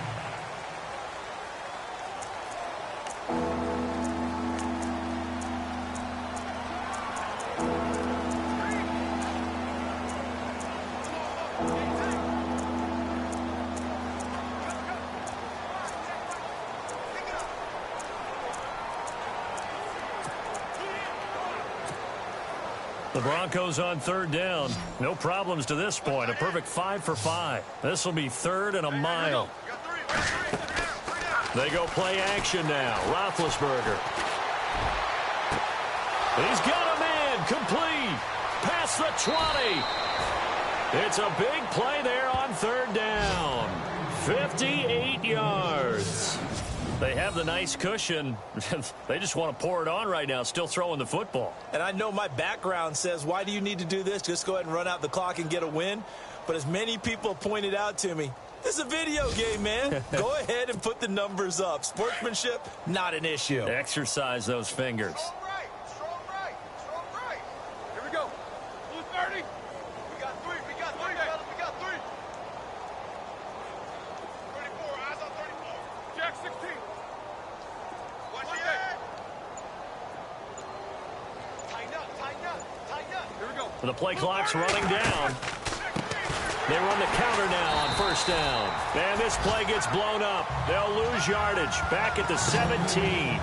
The Broncos on third down. No problems to this point. A perfect 5 for 5. This will be 3rd and a mile. They go play action now. Roethlisberger. He's got him in. Complete. Past the 20. It's a big play there on third down. 58 yards. They have the nice cushion. They just want to pour it on right now, still throwing the football. And I know my background says, why do you need to do this? Just go ahead and run out the clock and get a win. But as many people pointed out to me, this is a video game, man. Go ahead and put the numbers up. Sportsmanship, not an issue. Exercise those fingers. Strong right. Here we go. Who's 30? We got 3. We got 3, fellas. We got 3. 34. The play clock's running down. They run the counter now on first down. And this play gets blown up. They'll lose yardage back at the 17.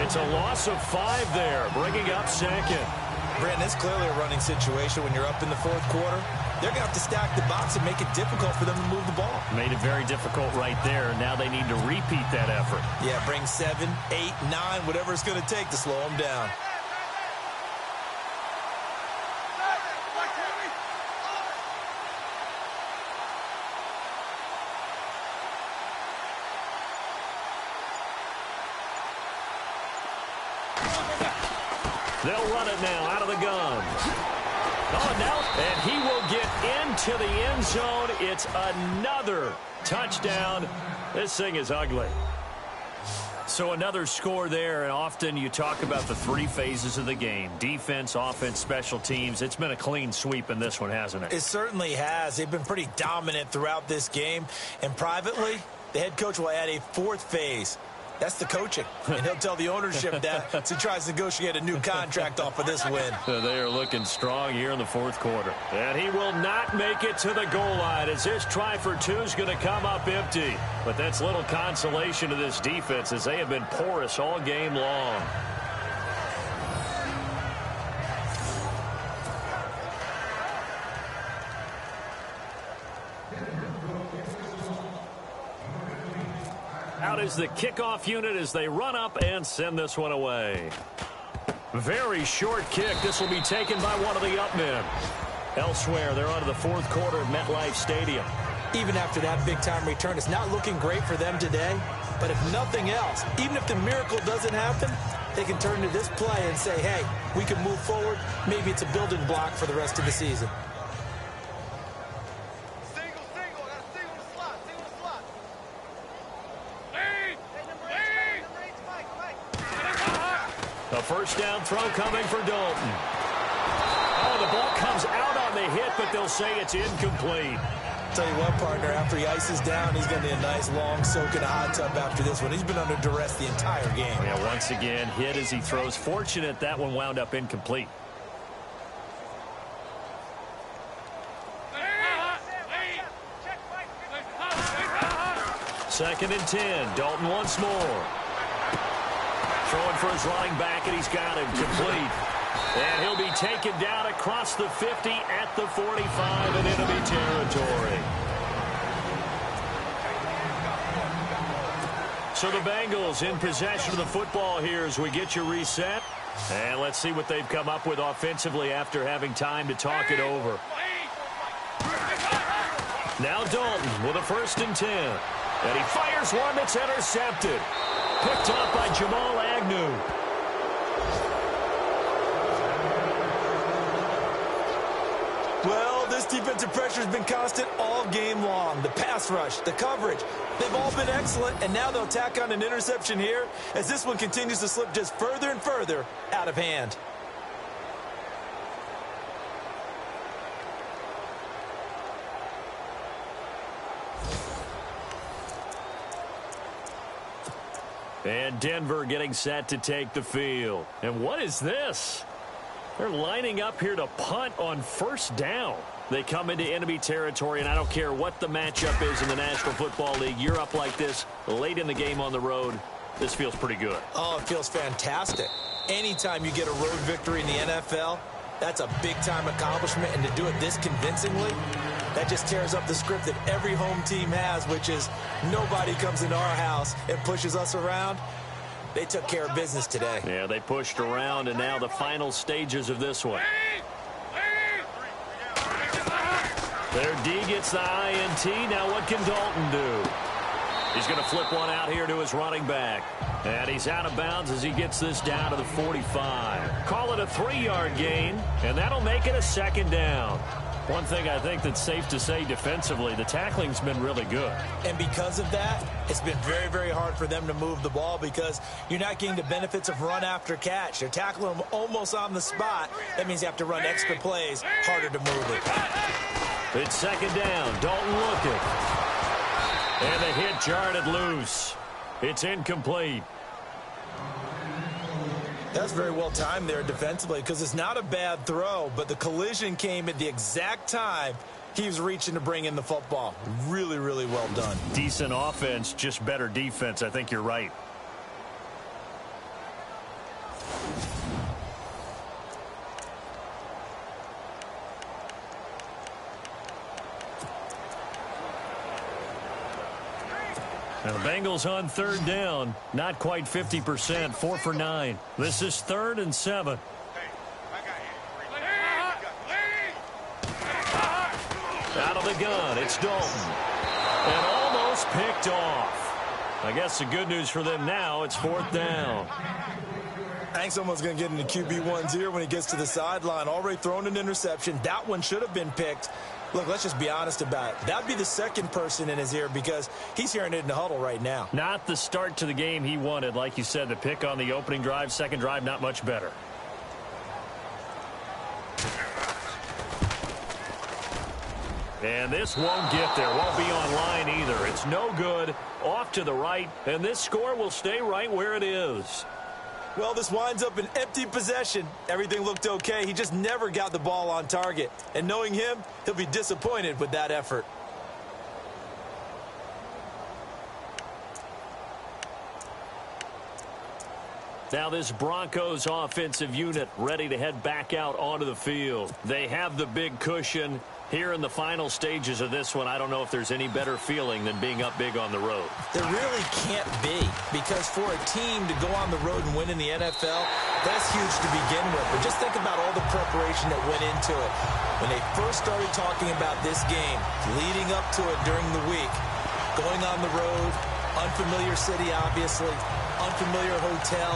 It's a loss of 5 there, bringing up second. Brandon, it's clearly a running situation when you're up in the fourth quarter. They're going to have to stack the box and make it difficult for them to move the ball. Made it very difficult right there. Now they need to repeat that effort. Yeah, bring 7, 8, 9, whatever it's going to take to slow them down. They'll run it now out of the gun. Oh, now, and he will get into the end zone. It's another touchdown. This thing is ugly. So another score there, and often you talk about the 3 phases of the game. Defense, offense, special teams. It's been a clean sweep in this one, hasn't it? It certainly has. They've been pretty dominant throughout this game. And privately, the head coach will add a 4th phase. That's the coaching. And he'll tell the ownership that as he tries to negotiate a new contract off of this win. They are looking strong here in the fourth quarter. And he will not make it to the goal line as this try for 2 is going to come up empty. But that's little consolation to this defense as they have been porous all game long. Out is the kickoff unit as they run up and send this one away. Very short kick. This will be taken by one of the up men. Elsewhere, they're on to the fourth quarter at MetLife Stadium. Even after that big-time return, it's not looking great for them today. But if nothing else, even if the miracle doesn't happen, they can turn to this play and say, hey, we can move forward. Maybe it's a building block for the rest of the season. A first down throw coming for Dalton. Oh, the ball comes out on the hit, but they'll say it's incomplete. Tell you what, partner, after he ices down, he's going to need a nice long soak in a hot tub after this one. He's been under duress the entire game. Yeah, once again, hit as he throws. Fortunate that one wound up incomplete. Second and 10. Dalton once more. Throwing for his running back, and he's got him complete. And he'll be taken down across the 50 at the 45 in enemy territory. So the Bengals in possession of the football here as we get you reset. And let's see what they've come up with offensively after having time to talk it over. Now Dalton with a first and 10. And he fires one that's intercepted. Picked up by Jamal Agnew. Well, this defensive pressure has been constant all game long. The pass rush, the coverage, they've all been excellent, and now they'll tack on an interception here as this one continues to slip just further and further out of hand. And Denver getting set to take the field. And what is this? They're lining up here to punt on first down. They come into enemy territory, and I don't care what the matchup is in the National Football League. You're up like this late in the game on the road. This feels pretty good. Oh, it feels fantastic. Anytime you get a road victory in the NFL, that's a big-time accomplishment, and to do it this convincingly, that just tears up the script that every home team has, which is nobody comes into our house and pushes us around. They took care of business today. Yeah, they pushed around, and now the final stages of this one. Their D gets the INT. Now what can Dalton do? He's going to flip one out here to his running back. And he's out of bounds as he gets this down to the 45. Call it a 3-yard gain, and that'll make it a second down. One thing I think that's safe to say defensively, the tackling's been really good. And because of that, it's been very, very hard for them to move the ball because you're not getting the benefits of run after catch. They're tackling them almost on the spot. That means you have to run extra plays, harder to move it. It's second down. Dalton looking. And the hit jarred it loose. It's incomplete. That's very well timed there defensively because it's not a bad throw, but the collision came at the exact time he was reaching to bring in the football. Really, really well done. Decent offense, just better defense. I think you're right. Now the Bengals on third down. Not quite 50%. 4 for 9. This is 3rd and 7. Out of the gun, it's Dalton. And almost picked off. I guess the good news for them now, it's 4th down. I think someone's going to get into QB1's ear when he gets to the sideline. Already thrown an interception. That one should have been picked. Look, let's just be honest about it. That'd be the second person in his ear because he's hearing it in the huddle right now. Not the start to the game he wanted. Like you said, the pick on the opening drive, second drive, not much better. And this won't get there. Won't be online either. It's no good. Off to the right. And this score will stay right where it is. Well, this winds up an empty possession. Everything looked okay. He just never got the ball on target. And knowing him, he'll be disappointed with that effort. Now this Broncos offensive unit ready to head back out onto the field. They have the big cushion. Here in the final stages of this one, I don't know if there's any better feeling than being up big on the road. There really can't be, because for a team to go on the road and win in the NFL, that's huge to begin with. But just think about all the preparation that went into it. When they first started talking about this game, leading up to it during the week, going on the road, unfamiliar city, obviously, unfamiliar hotel.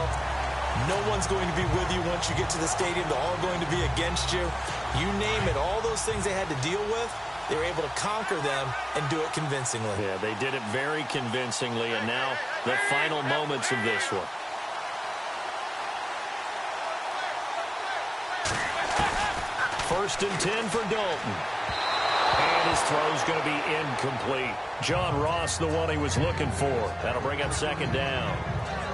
No one's going to be with you once you get to the stadium. They're all going to be against you. You name it, all those things they had to deal with, they were able to conquer them and do it convincingly. Yeah, they did it very convincingly, and now the final moments of this one. First and 10 for Dalton. And his throw's going to be incomplete. John Ross, the one he was looking for. That'll bring up 2nd down.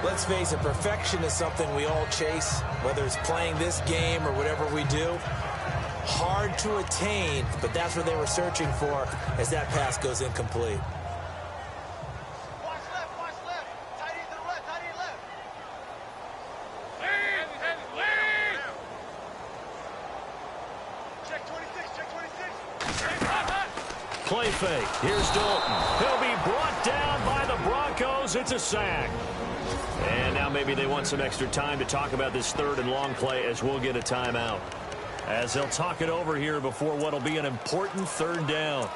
Let's face it, perfection is something we all chase, whether it's playing this game or whatever we do. Hard to attain, but that's what they were searching for as that pass goes incomplete. Watch left. Tight end to the left, tight end left. Lead. Check 26. Play fake. Here's Dalton. He'll be brought down by the Broncos. It's a sack. And now maybe they want some extra time to talk about this 3rd and long play as we'll get a timeout. As they'll talk it over here before what'll be an important 3rd down.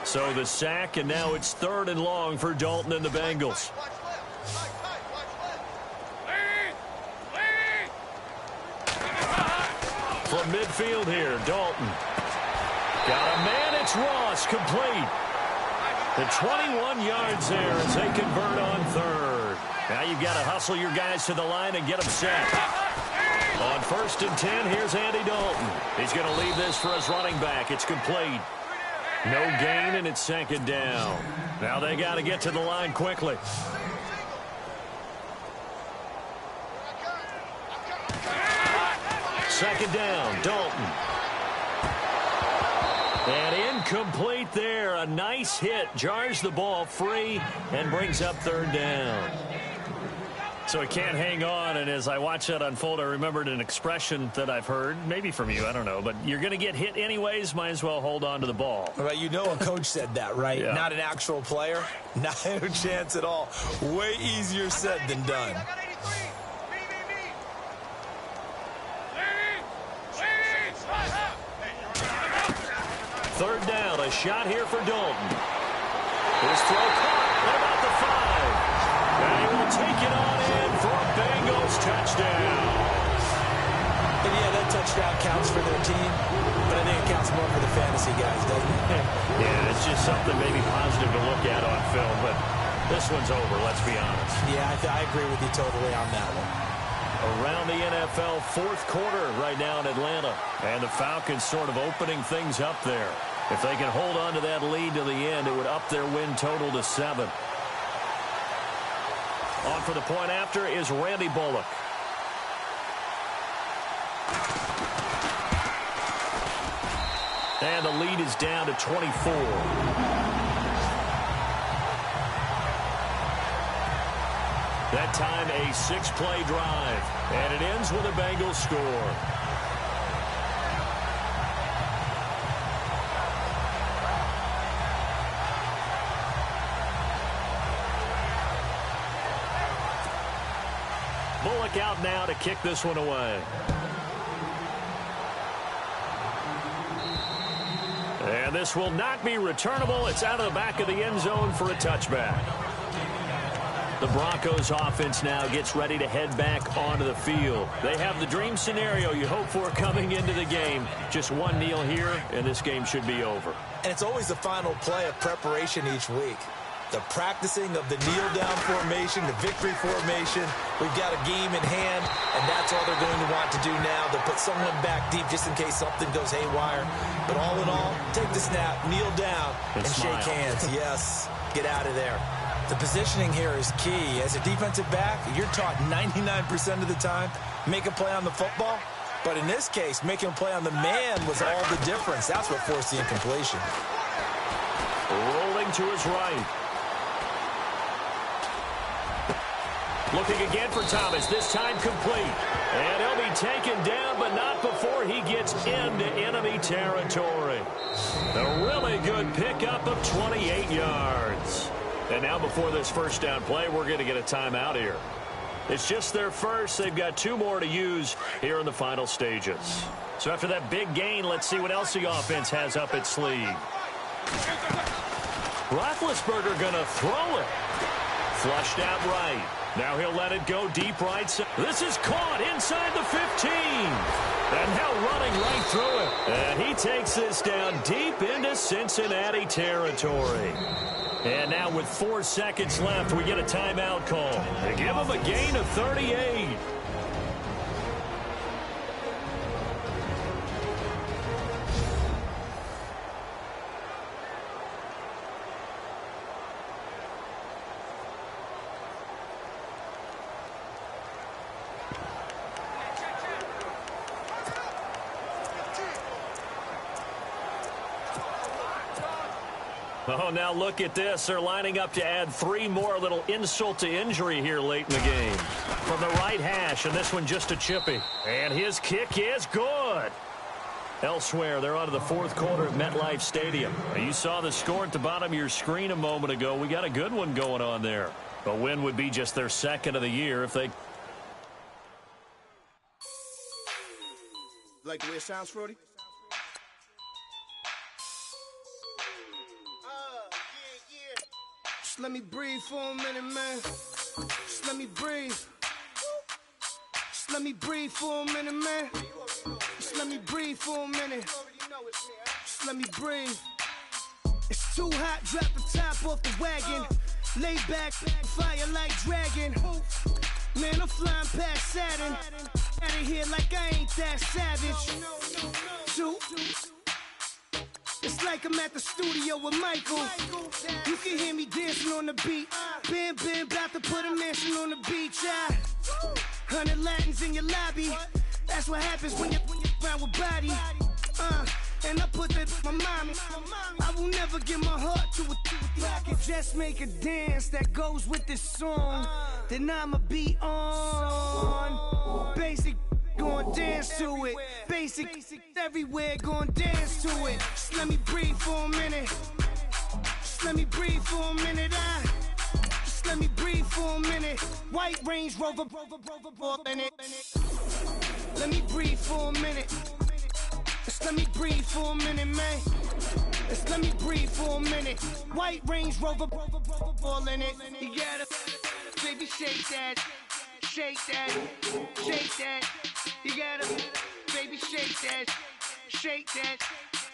So the sack, and now it's 3rd and long for Dalton and the Bengals. Watch left. Watch left. From midfield here, Dalton. Got a man, it's Ross, complete. The 21 yards there as they convert on 3rd. Now you've got to hustle your guys to the line and get them set. On 1st and 10, here's Andy Dalton. He's going to leave this for his running back. It's complete. No gain, and it's 2nd down. Now they got to get to the line quickly. Second down, Dalton. And incomplete there. A nice hit. Jars the ball free and brings up 3rd down. So he can't hang on, and as I watch that unfold, I remembered an expression that I've heard, maybe from you, I don't know, but you're going to get hit anyways, might as well hold on to the ball. Well, you know a coach said that, right? Yeah. Not an actual player. Not a chance at all. Way easier said than done. I got 83. Lead. 3rd down, a shot here for Dalton. His throw caught at about the 5. And he will take it on in for a Bengals touchdown. And yeah, that touchdown counts for their team, but I think it counts more for the fantasy guys, doesn't it? Yeah, it's just something maybe positive to look at on film, but this one's over, let's be honest. Yeah, I agree with you totally on that one. Around the NFL 4th quarter right now in Atlanta, and the Falcons sort of opening things up there. If they can hold on to that lead to the end, it would up their win total to 7. On for the point after is Randy Bullock. And the lead is down to 24. That time a 6-play drive. And it ends with a Bengals score. Bullock out now to kick this one away. And this will not be returnable. It's out of the back of the end zone for a touchback. The Broncos offense now gets ready to head back onto the field. They have the dream scenario you hope for coming into the game. Just one kneel here, and this game should be over. And it's always the final play of preparation each week. The practicing of the kneel-down formation, the victory formation. We've got a game in hand, and that's all they're going to want to do now. They'll put someone back deep just in case something goes haywire. But all in all, take the snap, kneel down, and shake hands. Yes, get out of there. The positioning here is key. As a defensive back, you're taught 99% of the time, make a play on the football. But in this case, making a play on the man was all the difference. That's what forced the incompletion. Rolling to his right. Looking again for Thomas, this time complete. And he'll be taken down, but not before he gets into enemy territory. A really good pickup of 28 yards. And now before this first down play, we're going to get a timeout here. It's just their first. They've got 2 more to use here in the final stages. So after that big gain, let's see what else the offense has up its sleeve. Roethlisberger going to throw it. Flushed out right. Now he'll let it go deep right side. This is caught inside the 15. And now running right through it. And he takes this down deep into Cincinnati territory. And now with 4 seconds left, we get a timeout call. They give him a gain of 38. Oh, now look at this. They're lining up to add 3 more, little insult to injury here late in the game. From the right hash, and this one just a chippy. And his kick is good. Elsewhere, they're on to the 4th quarter at MetLife Stadium. You saw the score at the bottom of your screen a moment ago. We got a good one going on there. A win would be just their 2nd of the year if they... Like the way it sounds, Frody? Just let me breathe for a minute, man. Just let me breathe. Just let me breathe for a minute, man. Just let me breathe for a minute. Just let me breathe. It's too hot, drop the top off the wagon. Lay back, fire like dragon. Man, I'm flying past Saturn. Out of here like I ain't that savage. It's like I'm at the studio with Michael. You can hear me dancing on the beat. Bam, about to put a mansion on the beach. 100 Latins in your lobby. That's what happens when you're around with body. And I put that in my mommy. I will never give my heart to it. If I could just make a dance that goes with this song, then I'ma be on. Basic, gon' dance to it. Basic, everywhere, gon' dance to it. Just let me breathe for a minute. Just let me breathe for a minute. Just let me breathe for a minute. White Range Rover, in it. Let me breathe for a minute. Just let me breathe for a minute, man. Just let me breathe for a minute. White Range Rover, ball in it. You gotta, baby, shake that, shake that, shake that. You gotta, baby, shake that, shake that.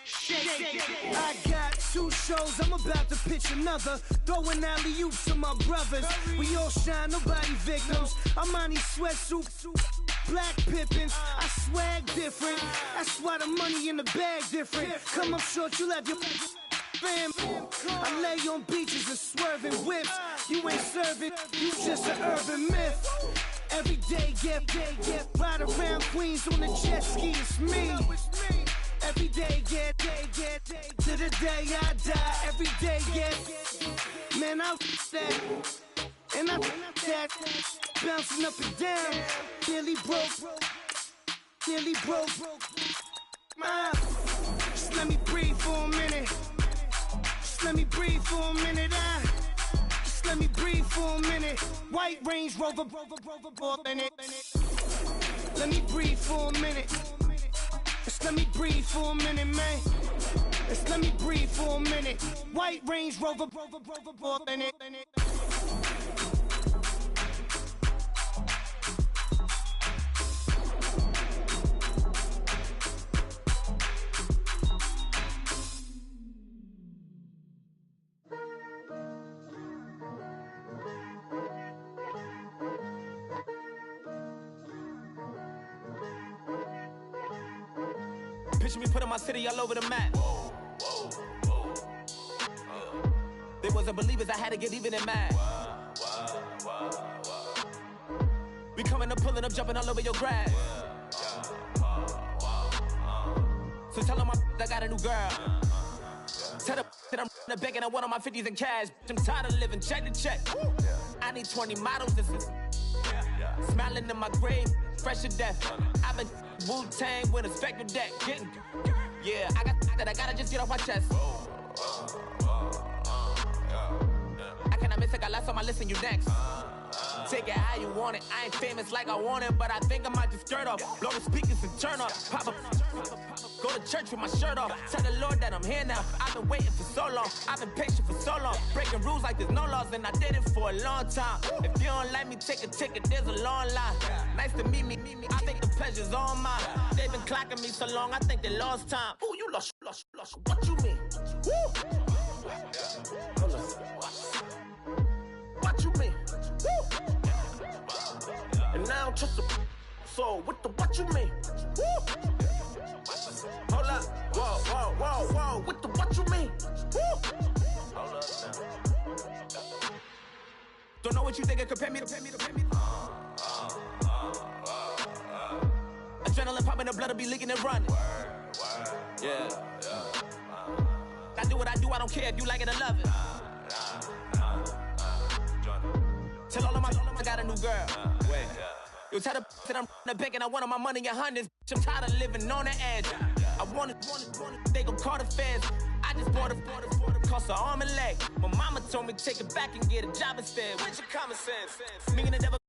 Shake. I got 2 shows, I'm about to pitch another. Throwing alley-oops to my brothers. We all shine, nobody victims. I'm on these sweatsuits, black Pippins. I swag different. That's why the money in the bag different. Come up short, you'll have your fam. I lay on beaches and swerving whips. You ain't serving, you just an urban myth. Every day, get, ride around Queens on a jet ski, it's me. Every day, get, to the day I die. Every day, get, man, I that, and I that, bouncing up and down, nearly broke. Just let me breathe for a minute. Just let me breathe for a minute. Just let me breathe for a minute. White Range Rover, minute. Let me breathe for a minute. Just let me breathe for a minute, man. Just let me breathe for a minute. White Range Rover, minute. Picture me putting my city all over the map. They wasn't believers, I had to get even and mad. We coming up, pulling up, jumping all over your grass. So tell them I got a new girl. Tell them that I'm begging, I want on my 50s in cash. I'm tired of living check to check. I need 20 models, this is smiling in my grave, fresh to death. I've been Wu-Tang with a spectral deck. Getting, yeah, I got that, I gotta just get off my chest. I cannot miss it, got lots on my list and you next. Take it how you want it, I ain't famous like I want it, but I think I might just skirt off. Blow the speakers and turn up, pop up, go to church with my shirt off. Tell the Lord that I'm here now, I've been waiting for so long. I've been patient for so long, breaking rules like there's no laws, and I did it for a long time. If you don't like me, take a ticket, there's a long line. Nice to meet me, I think the pleasure's all mine. They've been clocking me so long, I think they lost time. Ooh, you lost, what you mean? Woo! What you mean? Woo! And now I don't trust the so what you mean? Woo! Hold up, whoa, what you mean? Woo! Hold up now. Don't know what you think it compare me to. Adrenaline popping, the blood'll be leaking and running. Yeah. I do what I do, I don't care if you like it or love it. Tell all of my I got a new girl. Wait. You tell the that I'm the bank and I want all my money in hundreds. I'm tired of living on the edge. I want it, they gon' call the feds. I just bought a cost an arm and leg. My mama told me take it back and get a job instead. Where's your common sense? Me and the devil